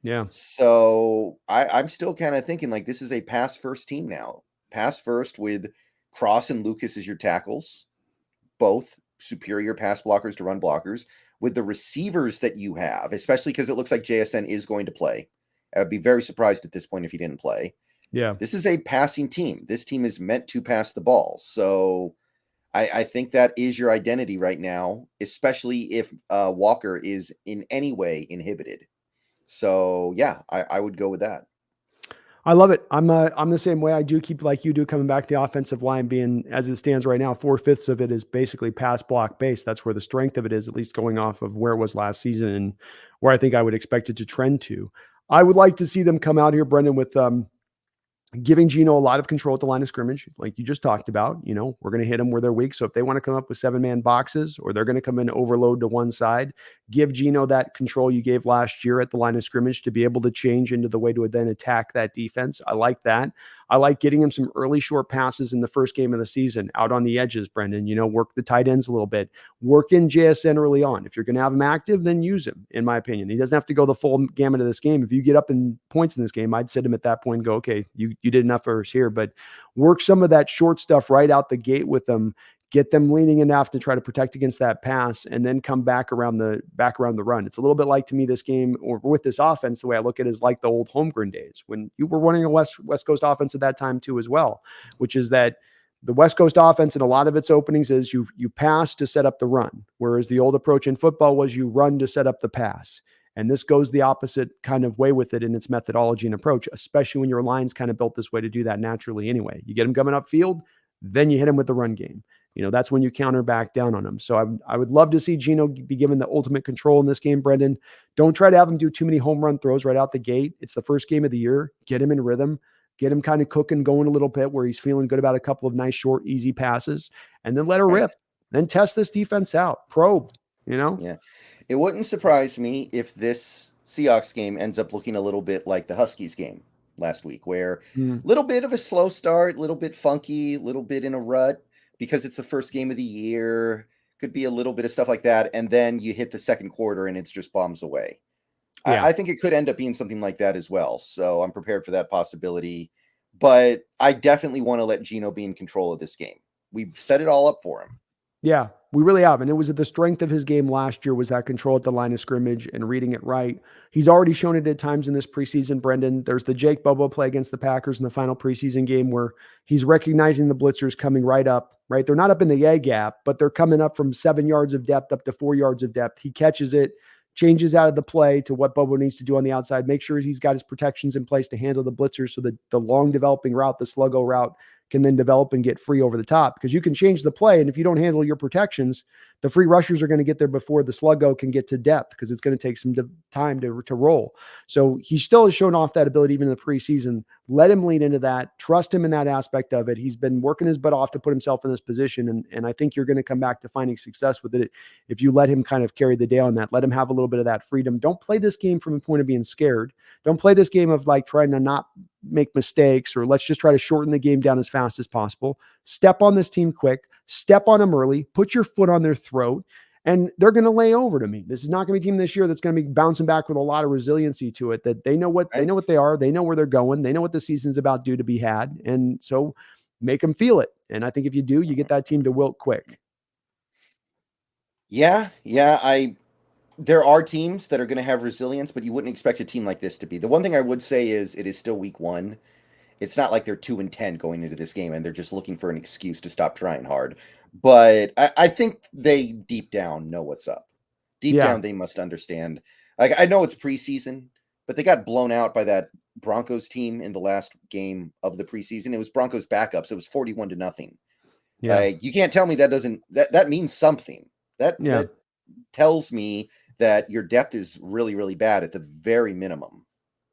Speaker 1: Yeah.
Speaker 2: So I'm still kind of thinking like this is a pass first team now. Pass first with Cross and Lucas as your tackles, both superior pass blockers to run blockers, with the receivers that you have, especially because it looks like JSN is going to play. I would be very surprised at this point if he didn't play.
Speaker 1: Yeah.
Speaker 2: This is a passing team. This team is meant to pass the ball. So I think that is your identity right now, especially if Walker is in any way inhibited. So yeah, I would go with that.
Speaker 1: I love it. I'm the same way. I do keep, like you do, coming back to the offensive line being, as it stands right now, 4/5 of it is basically pass block based. That's where the strength of it is, at least going off of where it was last season and where I think I would expect it to trend to. I would like to see them come out here, Brendan, with giving Geno a lot of control at the line of scrimmage, like you just talked about. We're going to hit them where they're weak. So if they want to come up with 7-man boxes, or they're going to come in overload to one side, give Geno that control you gave last year at the line of scrimmage to be able to change into the way to then attack that defense. I like that. I like getting him some early short passes in the first game of the season out on the edges, Brendan. Work the tight ends a little bit. Work in JSN early on. If you're going to have him active, then use him, in my opinion. He doesn't have to go the full gamut of this game. If you get up in points in this game, I'd sit him at that point and go, okay, you did enough for us here. But work some of that short stuff right out the gate with them. Get them leaning enough to try to protect against that pass, and then come back around the run. It's a little bit like, to me, this game, or with this offense, the way I look at it is like the old Holmgren days when you were running a West Coast offense at that time too as well, which is that the West Coast offense in a lot of its openings is you pass to set up the run, whereas the old approach in football was you run to set up the pass. And this goes the opposite kind of way with it in its methodology and approach, especially when your line's kind of built this way to do that naturally anyway. You get them coming upfield, then you hit them with the run game. That's when you counter back down on them. So I would love to see Geno be given the ultimate control in this game, Brendan. Don't try to have him do too many home run throws right out the gate. It's the first game of the year. Get him in rhythm. Get him kind of cooking, going a little bit where he's feeling good about a couple of nice, short, easy passes, and then let her rip. Then test this defense out. Probe,
Speaker 2: Yeah. It wouldn't surprise me if this Seahawks game ends up looking a little bit like the Huskies game last week, where a little bit of a slow start, a little bit funky, a little bit in a rut, because it's the first game of the year. Could be a little bit of stuff like that. And then you hit the second quarter and it's just bombs away. Yeah. I think it could end up being something like that as well. So I'm prepared for that possibility. But I definitely want to let Geno be in control of this game. We've set it all up for him.
Speaker 1: Yeah, we really have. And it was the strength of his game last year was that control at the line of scrimmage and reading it right. He's already shown it at times in this preseason, Brendan. There's the Jake Bobo play against the Packers in the final preseason game where he's recognizing the blitzers coming right up, right? They're not up in the A gap, but they're coming up from 7 yards of depth up to 4 yards of depth. He catches it, changes out of the play to what Bobo needs to do on the outside, make sure he's got his protections in place to handle the blitzers so that the long developing route, the sluggo route, can then develop and get free over the top, because you can change the play. And if you don't handle your protections, the free rushers are going to get there before the sluggo can get to depth, because it's going to take some time to roll. So he still has shown off that ability even in the preseason. Let him lean into that. Trust him in that aspect of it. He's been working his butt off to put himself in this position. And I think you're going to come back to finding success with it if you let him kind of carry the day on that. Let him have a little bit of that freedom. Don't play this game from a point of being scared. Don't play this game of like trying to not make mistakes, or let's just try to shorten the game down as fast as possible. Step on this team quick, step on them early, put your foot on their throat, and they're going to lay over to me. This is not going to be a team this year that's going to be bouncing back with a lot of resiliency to it, that they know what they are. They know where they're going. They know what the season's about due to be had. And so make them feel it. And I think if you do, you get that team to wilt quick.
Speaker 2: Yeah. There are teams that are going to have resilience, but you wouldn't expect a team like this to be. The one thing I would say is it is still week 1. It's not like they're 2-10 going into this game and they're just looking for an excuse to stop trying hard. But I think they deep down know what's up. Deep down, they must understand. Like, I know it's preseason, but they got blown out by that Broncos team in the last game of the preseason. It was Broncos backups. It was 41-0. Yeah. You can't tell me that means something. That tells me that your depth is really, really bad at the very minimum.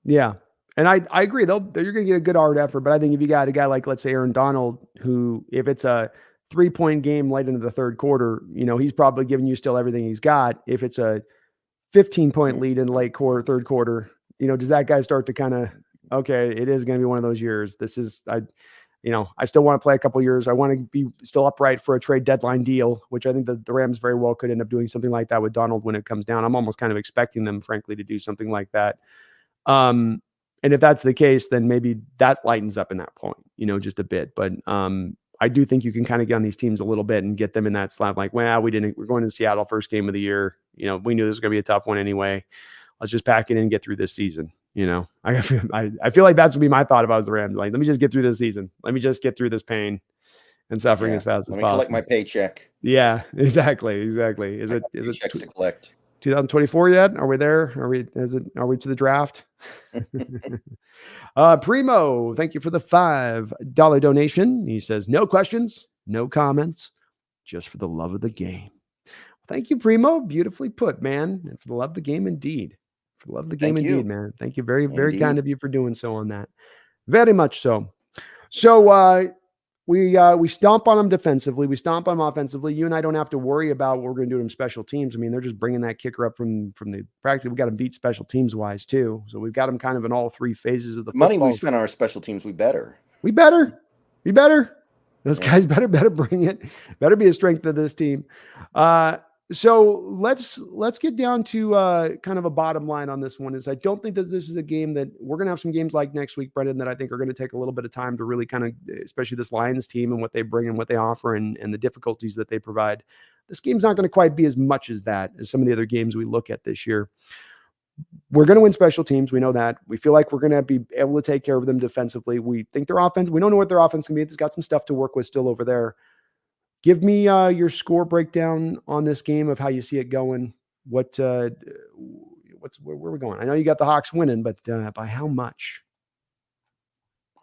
Speaker 1: Yeah. And I agree. You're going to get a good hard effort, but I think if you got a guy like, let's say, Aaron Donald, who, if it's a 3-point game late into the third quarter, he's probably giving you still everything he's got. If it's a 15-point lead in the third quarter, Does that guy start to kind of, okay, it is going to be one of those years. I still want to play a couple years. I want to be still upright for a trade deadline deal, which I think the Rams very well could end up doing something like that with Donald when it comes down. I'm almost kind of expecting them, frankly, to do something like that. And if that's the case, then maybe that lightens up in that point, just a bit. But I do think you can kind of get on these teams a little bit and get them in that slab. Like, well, we're going to Seattle first game of the year. We knew this was going to be a tough one anyway. Let's just pack it in and get through this season. I feel like that's what be my thought about the Rams. Like, let me just get through this season. Let me just get through this pain and suffering as fast as possible.
Speaker 2: Collect my paycheck.
Speaker 1: Yeah, exactly. Is it
Speaker 2: checks to collect?
Speaker 1: 2024 yet? Are we there? Are we to the draft? Primo, thank you for the $5 donation. He says, no questions, no comments, just for the love of the game. Thank you, Primo. Beautifully put, man. And for the love of the game, indeed. For the love of the game, indeed, man. Thank you. Very, very kind of you for doing so on that. Very much so. So we stomp on them defensively. We stomp on them offensively. You and I don't have to worry about what we're going to do in special teams. I mean, they're just bringing that kicker up from the practice. We got to beat special teams wise too. So we've got them kind of in all three phases of the
Speaker 2: money
Speaker 1: football.
Speaker 2: We spent on our special teams. We better.
Speaker 1: Those guys better bring it. Better be a strength of this team. So let's get down to kind of a bottom line on this one. Is I don't think that this is a game that we're going to have some games like next week, Brendan, that I think are going to take a little bit of time to really kind of, especially this Lions team and what they bring and what they offer and the difficulties that they provide. This game's not going to quite be as much as that as some of the other games we look at this year. We're going to win special teams. We know that. We feel like we're going to be able to take care of them defensively. We think their offense, we don't know what their offense can be. It's got some stuff to work with still over there. Give me your score breakdown on this game of how you see it going. Where are we going? I know you got the Hawks winning, but by how much?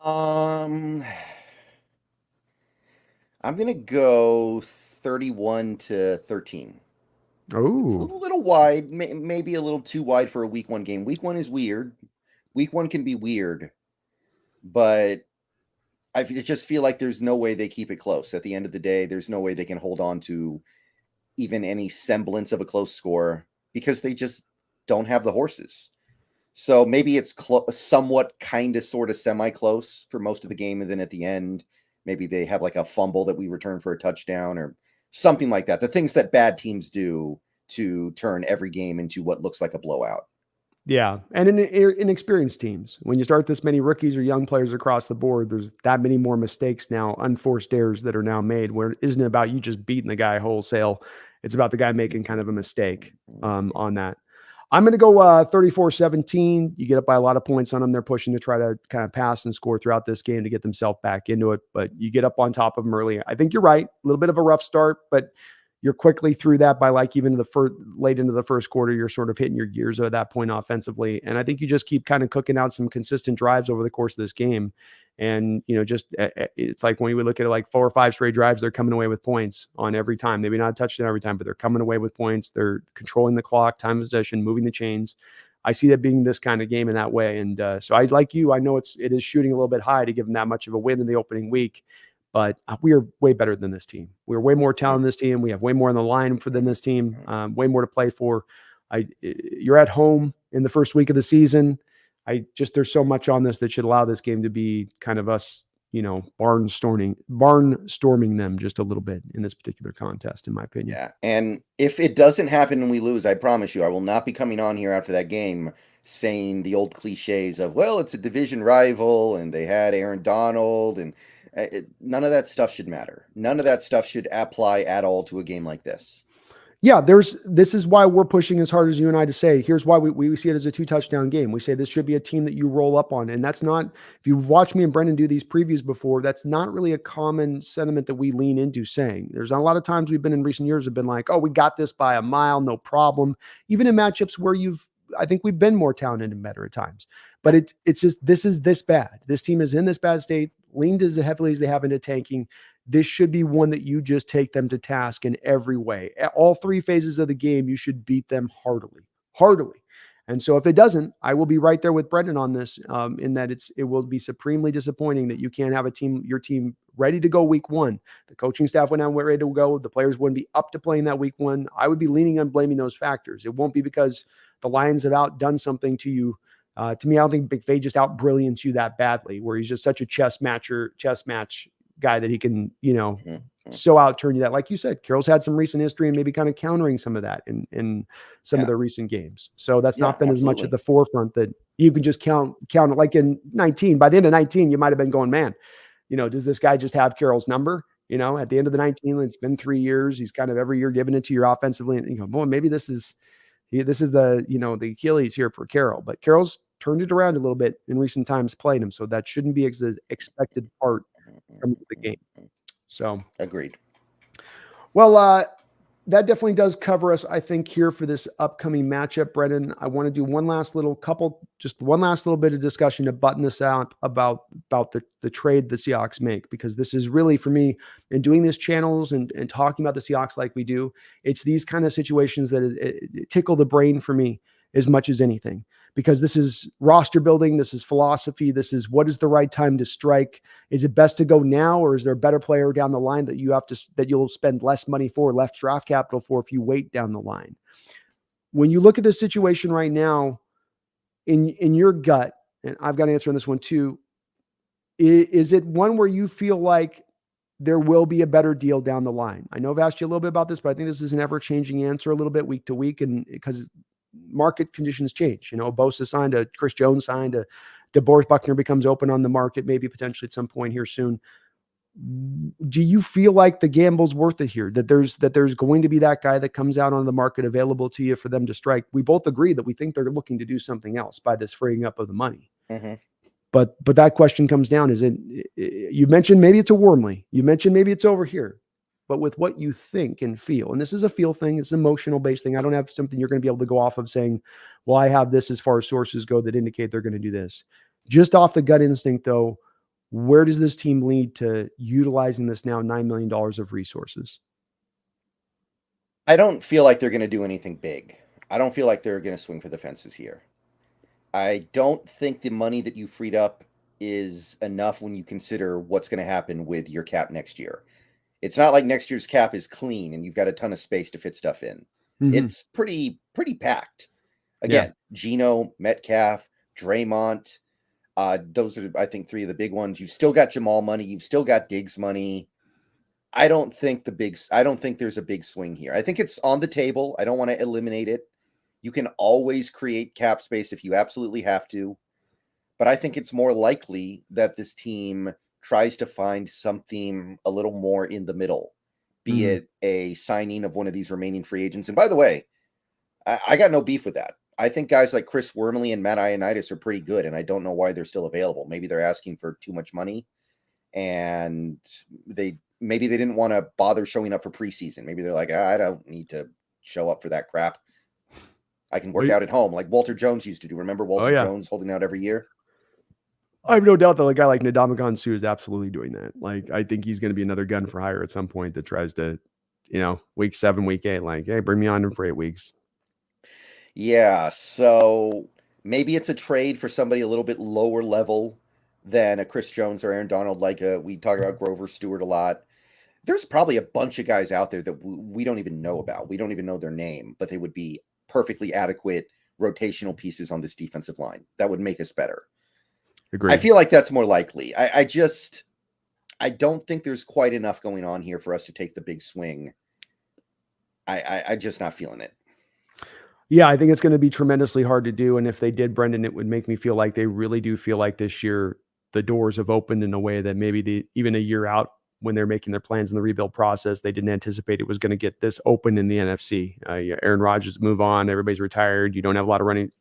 Speaker 2: I'm going to go 31-13.
Speaker 1: Oh,
Speaker 2: it's a little wide, maybe a little too wide for a week one game. Week one is weird. Week one can be weird, but I just feel like there's no way they keep it close. At the end of the day, there's no way they can hold on to even any semblance of a close score because they just don't have the horses. So maybe it's somewhat kind of sort of semi-close for most of the game. And then at the end, maybe they have like a fumble that we return for a touchdown or something like that. The things that bad teams do to turn every game into what looks like a blowout.
Speaker 1: Yeah. And in inexperienced teams, when you start this many rookies or young players across the board, there's that many more mistakes now, unforced errors that are now made, where it isn't about you just beating the guy wholesale. It's about the guy making kind of a mistake on that. I'm going to go 34-17. You get up by a lot of points on them. They're pushing to try to kind of pass and score throughout this game to get themselves back into it. But you get up on top of them early. I think you're right. A little bit of a rough start, but you're quickly through that by like even late into the first quarter, you're sort of hitting your gears at that point offensively. And I think you just keep kind of cooking out some consistent drives over the course of this game. And, it's like when we look at it, like 4 or 5 straight drives, they're coming away with points on every time. Maybe not a touchdown every time, but they're coming away with points. They're controlling the clock, time of possession, moving the chains. I see that being this kind of game in that way. And so I like you. I know it is shooting a little bit high to give them that much of a win in the opening week. But we are way better than this team. We're way more talented than this team. We have way more on the line than this team, way more to play for. You're at home in the first week of the season. There's so much on this that should allow this game to be kind of us, barnstorming them just a little bit in this particular contest, in my opinion.
Speaker 2: Yeah. And if it doesn't happen and we lose, I promise you, I will not be coming on here after that game saying the old cliches of, well, it's a division rival and they had Aaron Donald and none of that stuff should matter. None of that stuff should apply at all to a game like this.
Speaker 1: Yeah, this is why we're pushing as hard as you and I to say, here's why we see it as a 2-touchdown game. We say this should be a team that you roll up on. And that's not, if you've watched me and Brendan do these previews before, that's not really a common sentiment that we lean into saying. There's a lot of times we've been in recent years have been like, oh, we got this by a mile, no problem. Even in matchups where I think we've been more talented and better at times. But it's just, this is this bad. This team is in this bad state, leaned as heavily as they have into tanking. This should be one that you just take them to task in every way. At all 3 phases of the game, you should beat them heartily. And so if it doesn't, I will be right there with Brendan on this, in that it will be supremely disappointing that you can't have your team ready to go week 1. The coaching staff went out ready to go. The players wouldn't be up to playing that week 1. I would be leaning on blaming those factors. It won't be because the Lions have outdone something to you To me, I don't think McVay just out brilliants you that badly, where he's just such a chess match guy that he can, so out turn you that. Like you said, Carroll's had some recent history and maybe kind of countering some of that in some of the recent games. So that's not been as much at the forefront that you can just count it. Like in 19, by the end of 19, you might have been going, man, does this guy just have Carroll's number? At the end of the 19, it's been 3 years. He's kind of every year giving it to your offensively. And you go, boy, maybe this is the, the Achilles here for Carroll. But Carroll's turned it around a little bit in recent times, playing him. So that shouldn't be the expected part from the game. So
Speaker 2: agreed.
Speaker 1: Well, that definitely does cover us, I think, here for this upcoming matchup, Brendan. I want to do one last little bit of discussion to button this out about the trade the Seahawks make, because this is really, for me, in doing these channels and talking about the Seahawks like we do, it's these kind of situations that it tickle the brain for me as much as anything, because this is roster building. This is philosophy. This is what is the right time to strike. Is it best to go now, or is there a better player down the line that you'll spend less money for, less draft capital for if you wait down the line? When you look at this situation right now, in your gut, and I've got an answer on this one too, is it one where you feel like there will be a better deal down the line? I know I've asked you a little bit about this, but I think this is an ever-changing answer a little bit week to week, and because market conditions change. Bosa signed, Chris Jones signed, DeBoer Buckner becomes open on the market, maybe potentially at some point here soon. Do you feel like the gamble's worth it here? That there's going to be that guy that comes out on the market available to you for them to strike? We both agree that we think they're looking to do something else by this freeing up of the money.
Speaker 2: Mm-hmm.
Speaker 1: But that question comes down: is it? You mentioned maybe it's a Wormley. You mentioned maybe it's over here. But with what you think and feel, and this is a feel thing, it's an emotional based thing. I don't have something you're going to be able to go off of saying, well, I have this as far as sources go that indicate they're going to do this. Just off the gut instinct, though, where does this team lead to utilizing this now $9 million of resources?
Speaker 2: I don't feel like they're going to do anything big. I don't feel like they're going to swing for the fences here. I don't think the money that you freed up is enough when you consider what's going to happen with your cap next year. It's not like next year's cap is clean and you've got a ton of space to fit stuff in. Mm-hmm. It's pretty packed. Again, Geno, Metcalf, Dre'mont. Those are, I think, 3 of the big ones. You've still got Jamal money. You've still got Diggs money. I don't think there's a big swing here. I think it's on the table. I don't want to eliminate it. You can always create cap space if you absolutely have to. But I think it's more likely that this team tries to find something a little more in the middle, be it a signing of one of these remaining free agents. And by the way, I got no beef with that. I think guys like Chris Wormley and Matt Ioannidis are pretty good, and I don't know why they're still available. Maybe they're asking for too much money, and maybe they didn't want to bother showing up for preseason. Maybe they're like, I don't need to show up for that crap. I can work out at home like Walter Jones used to do. Remember Walter Jones holding out every year?
Speaker 1: I have no doubt that a guy like Ndamukong Suh is absolutely doing that. Like, I think he's going to be another gun for hire at some point that tries to, week 7, week 8, like, hey, bring me on for 8 weeks.
Speaker 2: Yeah. So maybe it's a trade for somebody a little bit lower level than a Chris Jones or Aaron Donald. Like we talk about Grover Stewart a lot. There's probably a bunch of guys out there that we don't even know about. We don't even know their name, but they would be perfectly adequate rotational pieces on this defensive line. That would make us better.
Speaker 1: Agreed.
Speaker 2: I feel like that's more likely. I don't think there's quite enough going on here for us to take the big swing. I'm just not feeling it.
Speaker 1: Yeah, I think it's going to be tremendously hard to do. And if they did, Brendan, it would make me feel like they really do feel like this year the doors have opened in a way that maybe even a year out when they're making their plans in the rebuild process, they didn't anticipate it was going to get this open in the NFC. Aaron Rodgers move on, everybody's retired. You don't have a lot of running,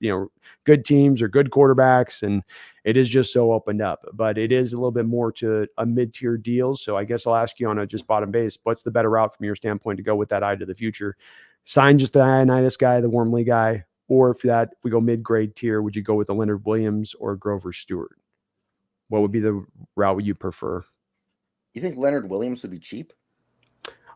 Speaker 1: good teams or good quarterbacks, and it is just so opened up. But it is a little bit more to a mid-tier deal. So I guess I'll ask you on a just bottom base, what's the better route from your standpoint to go with that eye to the future? Sign just the Ioannidis guy, the Wormley guy, or if we go mid-grade tier, would you go with the Leonard Williams or Grover Stewart? What would be the route you prefer?
Speaker 2: You think Leonard Williams would be cheap?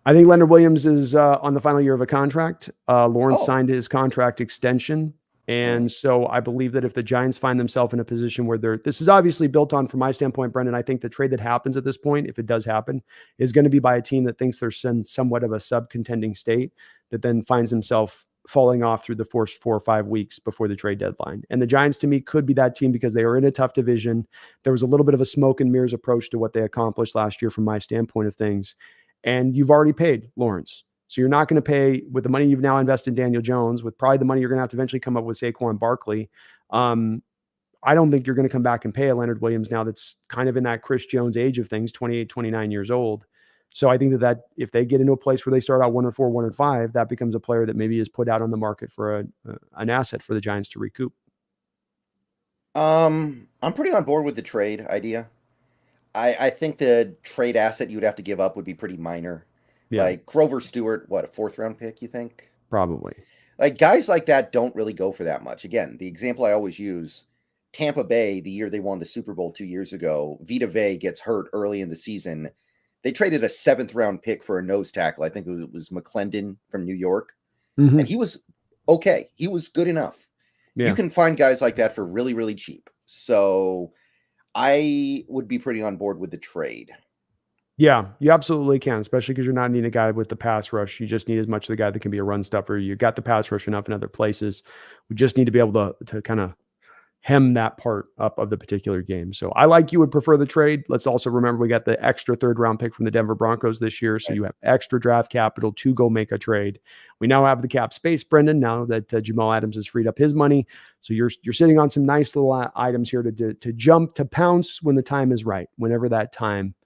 Speaker 1: I think Leonard Williams is on the final year of a contract. Lawrence signed his contract extension. And so I believe that if the Giants find themselves in a position where this is obviously built on, from my standpoint, Brendan, I think the trade that happens at this point, if it does happen, is going to be by a team that thinks they're in somewhat of a sub-contending state, that then finds themselves falling off through the first 4 or 5 weeks before the trade deadline. And the Giants, to me, could be that team because they were in a tough division. There was a little bit of a smoke and mirrors approach to what they accomplished last year from my standpoint of things. And you've already paid Lawrence. So you're not going to pay with the money you've now invested in Daniel Jones, with probably the money you're going to have to eventually come up with Saquon Barkley. I don't think you're going to come back and pay a Leonard Williams now that's kind of in that Chris Jones age of things, 28, 29 years old. So I think that if they get into a place where they start out 1-4, 1-5, that becomes a player that maybe is put out on the market for an asset for the Giants to recoup.
Speaker 2: I'm pretty on board with the trade idea. I think the trade asset you would have to give up would be pretty minor.
Speaker 1: Yeah.
Speaker 2: Like Grover Stewart, what, a 4th round pick, you think?
Speaker 1: Probably.
Speaker 2: Like guys like that don't really go for that much. Again, the example I always use, Tampa Bay, the year they won the Super Bowl 2 years ago, Vita Vea gets hurt early in the season. They traded a 7th round pick for a nose tackle. I think it was McClendon from New York.
Speaker 1: Mm-hmm.
Speaker 2: And he was okay. He was good enough. Yeah. You can find guys like that for really, really cheap. So I would be pretty on board with the trade.
Speaker 1: Yeah, you absolutely can, especially because you're not needing a guy with the pass rush. You just need as much of the guy that can be a run stuffer. You got the pass rush enough in other places. We just need to be able to kind of hem that part up of the particular game. So I like you would prefer the trade. Let's also remember we got the extra 3rd round pick from the Denver Broncos this year. So you have extra draft capital to go make a trade. We now have the cap space, Brendan, now that Jamal Adams has freed up his money. So you're sitting on some nice little items here to jump, to pounce when the time is right, whenever that time,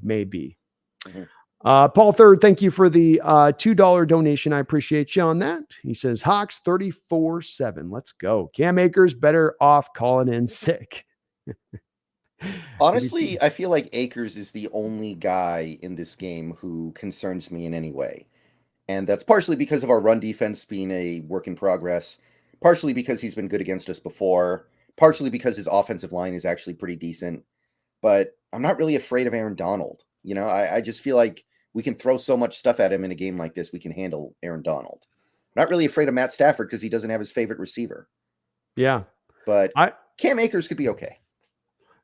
Speaker 1: may be. Mm-hmm. Paul Third, thank you for the $2 donation. I appreciate you on that. He says, Hawks 34-7. Let's go. Cam Akers better off calling in sick.
Speaker 2: Honestly, I feel like Akers is the only guy in this game who concerns me in any way. And that's partially because of our run defense being a work in progress, partially because he's been good against us before, partially because his offensive line is actually pretty decent. But I'm not really afraid of Aaron Donald. I just feel like we can throw so much stuff at him in a game like this. We can handle Aaron Donald. I'm not really afraid of Matt Stafford because he doesn't have his favorite receiver.
Speaker 1: Yeah.
Speaker 2: But Cam Akers could be okay.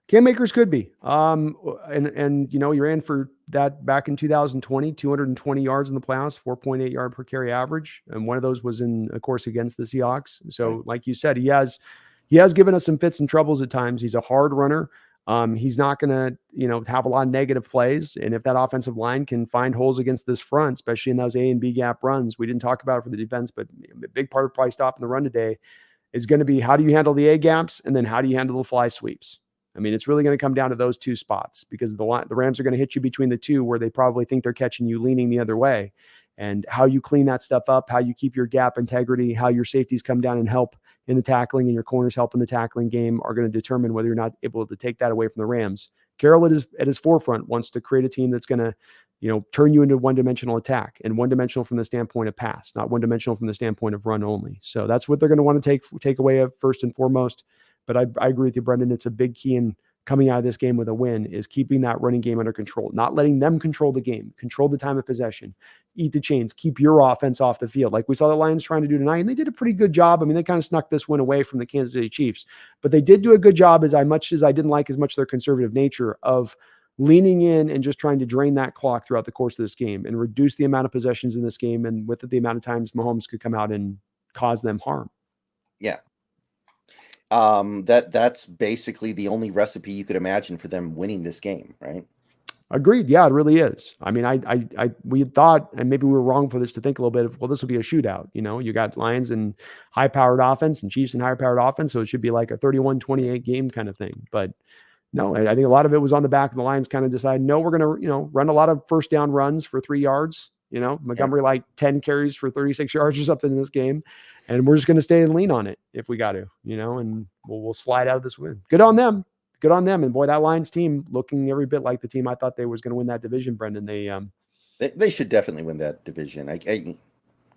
Speaker 1: Cam Akers could be. And you ran for that back in 2020, 220 yards in the playoffs, 4.8 yard per carry average. And one of those was of course, against the Seahawks. So like you said, he has given us some fits and troubles at times. He's a hard runner. He's not going to, have a lot of negative plays. And if that offensive line can find holes against this front, especially in those A and B gap runs, we didn't talk about it for the defense, but a big part of probably stopping the run today is going to be how do you handle the A gaps and then how do you handle the fly sweeps? I mean, it's really going to come down to those two spots because the Rams are going to hit you between the two where they probably think they're catching you leaning the other way. And how you clean that stuff up, how you keep your gap integrity, how your safeties come down and help in the tackling and your corners help in the tackling game are going to determine whether you're not able to take that away from the Rams. Carroll at his forefront wants to create a team that's going to, turn you into one-dimensional attack and one-dimensional from the standpoint of pass, not one-dimensional from the standpoint of run only. So that's what they're going to want to take away first and foremost. But I agree with you, Brendan. It's a big key in coming out of this game with a win is keeping that running game under control, not letting them control the game, control the time of possession, eat the chains, keep your offense off the field. Like we saw the Lions trying to do tonight, and they did a pretty good job. I mean, they kind of snuck this win away from the Kansas City Chiefs, but they did do a good job as much as I didn't like as much their conservative nature of leaning in and just trying to drain that clock throughout the course of this game and reduce the amount of possessions in this game. And with it, the amount of times Mahomes could come out and cause them harm.
Speaker 2: Yeah. That's basically the only recipe you could imagine for them winning this game, right?
Speaker 1: Agreed. Yeah, it really is. I mean, we thought, and maybe we were wrong for this to think a little bit of, well, this will be a shootout. You got Lions and high-powered offense and Chiefs and high-powered offense, so it should be like a 31-28 game kind of thing. But no, I think a lot of it was on the back of the Lions kind of decided, no, we're going to, run a lot of first down runs for 3 yards. Montgomery like 10 carries for 36 yards or something in this game. And we're just going to stay and lean on it if we got to, and we'll slide out of this win. Good on them. Good on them. And boy, that Lions team looking every bit like the team I thought they was going to win that division, Brendan.
Speaker 2: They should definitely win that division. Do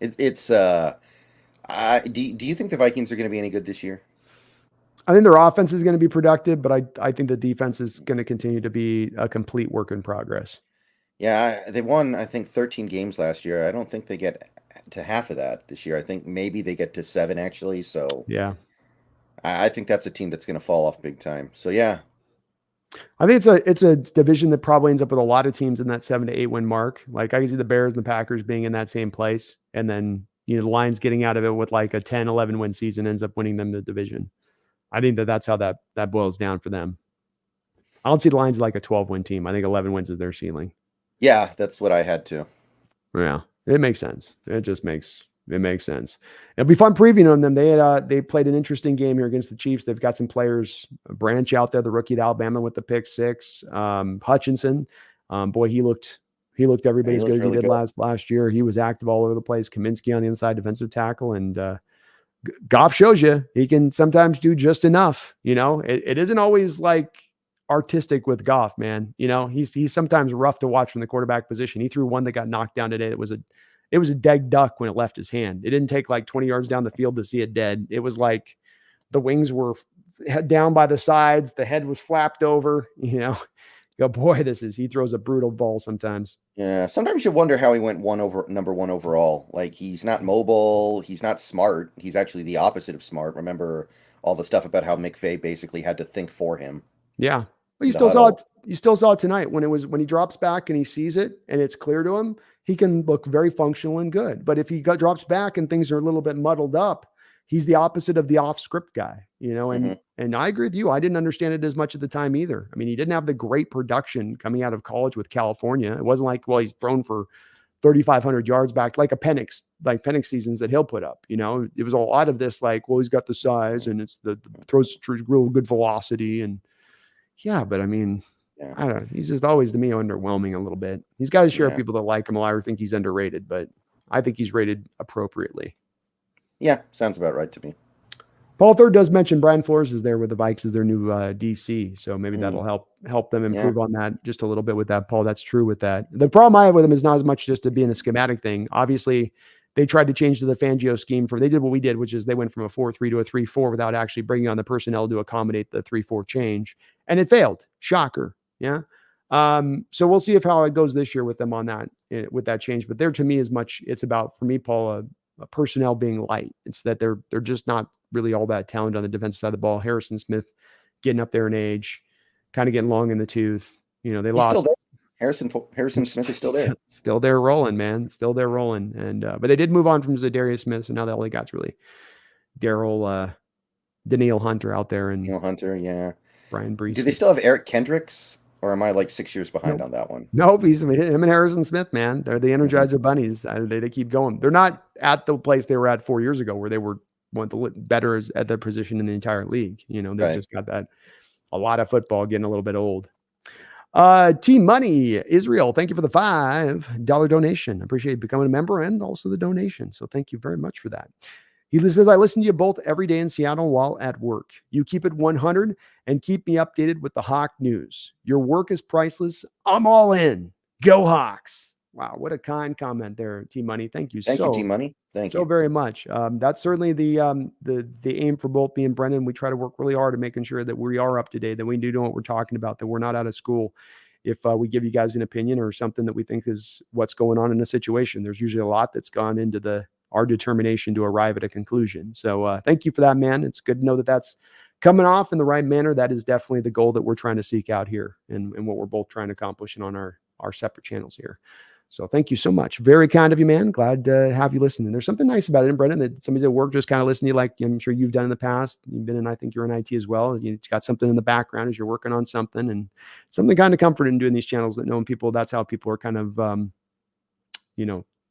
Speaker 2: you think the Vikings are going to be any good this year?
Speaker 1: I think their offense is going to be productive, but I think the defense is going to continue to be a complete work in progress.
Speaker 2: Yeah, they won, I think, 13 games last year. I don't think they get to half of that this year. I think maybe they get to 7 actually. So
Speaker 1: yeah,
Speaker 2: I think that's a team that's going to fall off big time. So yeah,
Speaker 1: I think it's a division that probably ends up with a lot of teams in that 7 to 8 win mark. Like I can see the Bears and the Packers being in that same place, and then the Lions getting out of it with like a 10, 11 win season ends up winning them the division. I think that's how that boils down for them. I don't see the Lions like a 12-win team. I think 11 wins is their ceiling.
Speaker 2: Yeah, that's what I had too.
Speaker 1: Yeah, it makes sense. It makes sense. It'll be fun previewing them. They played an interesting game here against the Chiefs. They've got some players, Branch out there, the rookie at Alabama with the pick six. Hutchinson, boy, he looked every bit as good as he did last year. He was active all over the place. Kaminsky on the inside defensive tackle, and Goff shows you he can sometimes do just enough. It isn't always like artistic with Goff, man. He's sometimes rough to watch from the quarterback position. He threw one that got knocked down today. It was a dead duck when it left his hand. It didn't take like 20 yards down the field to see it dead. It was like the wings were down by the sides. The head was flapped over, Go, boy, he throws a brutal ball sometimes.
Speaker 2: Yeah. Sometimes you wonder how he went number one overall. Like, he's not mobile. He's not smart. He's actually the opposite of smart. Remember all the stuff about how McVay basically had to think for him.
Speaker 1: Yeah. But you still saw it. You still saw it tonight when he drops back and he sees it and it's clear to him. He can look very functional and good. But if he drops back and things are a little bit muddled up, he's the opposite of the off-script guy, and I agree with you. I didn't understand it as much at the time either. I mean, he didn't have the great production coming out of college with California. It wasn't like, well, he's thrown for 3,500 yards back, like Penix seasons that he'll put up. It was a lot of this, like, well, he's got the size and it's the throws real good velocity. And yeah, but I mean, yeah. I don't know. He's just always, to me, underwhelming a little bit. He's got his share of people that like him. I think he's underrated, but I think he's rated appropriately.
Speaker 2: Yeah, sounds about right to me.
Speaker 1: Paul Third does mention Brian Flores is there with the Vikes as their new DC, so maybe that'll help them improve on that just a little bit with that, Paul. That's true with that. The problem I have with him is not as much just to being a schematic thing. Obviously, they tried to change to the Fangio scheme. They did what we did, which is they went from a 4-3 to a 3-4 without actually bringing on the personnel to accommodate the 3-4 change, and it failed. Shocker, yeah. So we'll see how it goes this year with them on that with that change. But there, to me, it's about, for me, Paul, personnel being light. It's that they're just not really all that talented on the defensive side of the ball. Harrison Smith getting up there in age, kind of getting long in the tooth. They lost.
Speaker 2: Harrison Smith is still there.
Speaker 1: Still there rolling, man. Still there rolling. And but they did move on from Zadarius Smith, so now all they got's really Daniil Hunter out there. And
Speaker 2: Daniil Hunter, yeah.
Speaker 1: Brian Brees.
Speaker 2: Do they still have Eric Kendricks? Or am I like 6 years behind on that one?
Speaker 1: No, him and Harrison Smith, man. They're the Energizer Bunnies. They keep going. They're not at the place they were at 4 years ago where they were one of the better at their position in the entire league. They've just got that a lot of football getting a little bit old. Team Money, Israel, thank you for the $5 donation. I appreciate becoming a member and also the donation. So thank you very much for that. He says, I listen to you both every day in Seattle while at work. You keep it 100 and keep me updated with the Hawk news. Your work is priceless. I'm all in. Go Hawks. Wow, what a kind comment there, Team Money. Thank you
Speaker 2: Team Money. Thank you
Speaker 1: so very much. That's certainly the aim for both me and Brendan. We try to work really hard at making sure that we are up to date, that we do know what we're talking about, that we're not out of school. If we give you guys an opinion or something that we think is what's going on in a situation, there's usually a lot that's gone into our determination to arrive at a conclusion. So thank you for that, man. It's good to know that that's coming off in the right manner. That is definitely the goal that we're trying to seek out here and what we're both trying to accomplish on our separate channels here. So thank you so much. Very kind of you, man. Glad to have you listening. There's something nice about it, Brendan, that somebody at work just kind of listen to you like I'm sure you've done in the past. You've been in, I think you're in IT as well. You've got something in the background as you're working on something, and something kind of comforting doing these channels, that knowing people, that's how people are kind of,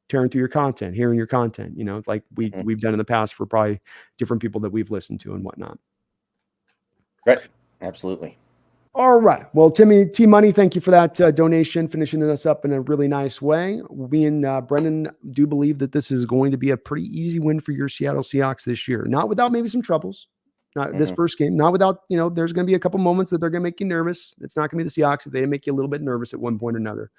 Speaker 1: tearing through your content, hearing your content, like we've done in the past for probably different people that we've listened to and whatnot.
Speaker 2: Right. Absolutely.
Speaker 1: All right. Well, Team Money, thank you for that donation, finishing us up in a really nice way. Me and Brendan do believe that this is going to be a pretty easy win for your Seattle Seahawks this year. Not without maybe some troubles. Not this first game. Not without, there's going to be a couple moments that they're going to make you nervous. It's not going to be the Seahawks if they make you a little bit nervous at one point or another.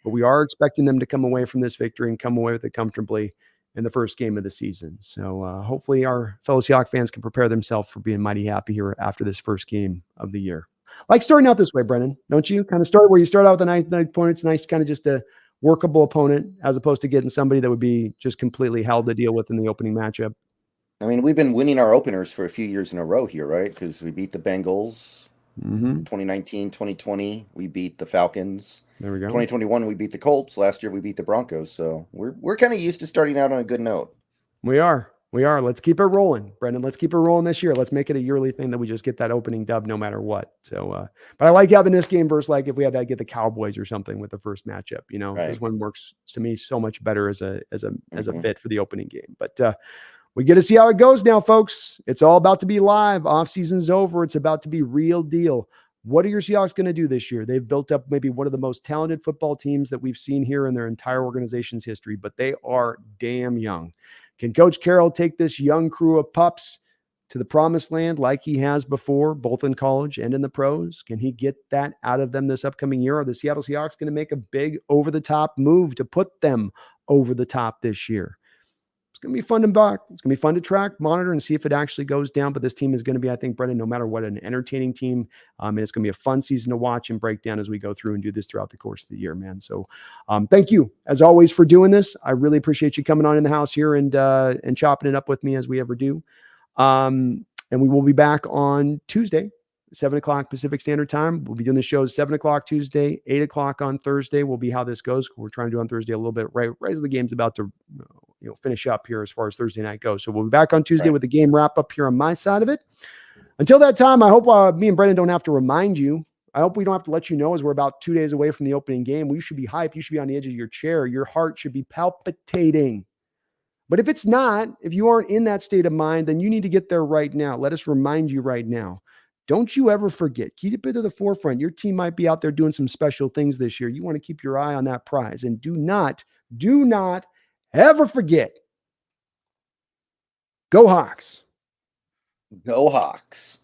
Speaker 1: But we are expecting them to come away from this victory and come away with it comfortably in the first game of the season. So hopefully our fellow Seahawks fans can prepare themselves for being mighty happy here after this first game of the year. Like starting out this way, Brendan, don't you? Kind of start where you start out with a nice opponent. It's nice, kind of just a workable opponent, as opposed to getting somebody that would be just completely hell to deal with in the opening matchup.
Speaker 2: I mean, we've been winning our openers for a few years in a row here, right? Because we beat the Bengals 2019, 2020. We beat the Falcons.
Speaker 1: There we go.
Speaker 2: 2021 we beat the Colts. Last year we beat the Broncos. So we're kind of used to starting out on a good note.
Speaker 1: We are. Let's keep it rolling, Brendan. Let's keep it rolling this year. Let's make it a yearly thing that we just get that opening dub no matter what. So, but I like having this game versus like if we had to get the Cowboys or something with the first matchup. This one works to me so much better as a fit for the opening game. But we get to see how it goes now, folks. It's all about to be live. Off season's over. It's about to be real deal. What are your Seahawks going to do this year? They've built up maybe one of the most talented football teams that we've seen here in their entire organization's history, but they are damn young. Can Coach Carroll take this young crew of pups to the promised land like he has before, both in college and in the pros? Can he get that out of them this upcoming year? Are the Seattle Seahawks going to make a big over-the-top move to put them over the top this year? It's going to be fun to buck. It's going to be fun to track, monitor, and see if it actually goes down. But this team is going to be, I think, Brendan, no matter what, an entertaining team. And it's going to be a fun season to watch and break down as we go through and do this throughout the course of the year, man. So thank you, as always, for doing this. I really appreciate you coming on in the house here and chopping it up with me as we ever do. And we will be back on Tuesday, 7 o'clock Pacific Standard Time. We'll be doing the show 7 o'clock Tuesday, 8 o'clock on Thursday will be how this goes. We're trying to do on Thursday a little bit right as the game's about to finish up here as far as Thursday night goes. So we'll be back on Tuesday with the game wrap up here on my side of it. Until that time, I hope me and Brendan don't have to remind you. I hope we don't have to let you know as we're about 2 days away from the opening game. We should be hyped. You should be on the edge of your chair. Your heart should be palpitating. But if it's not, if you aren't in that state of mind, then you need to get there right now. Let us remind you right now. Don't you ever forget. Keep it to the forefront. Your team might be out there doing some special things this year. You want to keep your eye on that prize. And do not ever forget. Go Hawks.
Speaker 2: Go Hawks.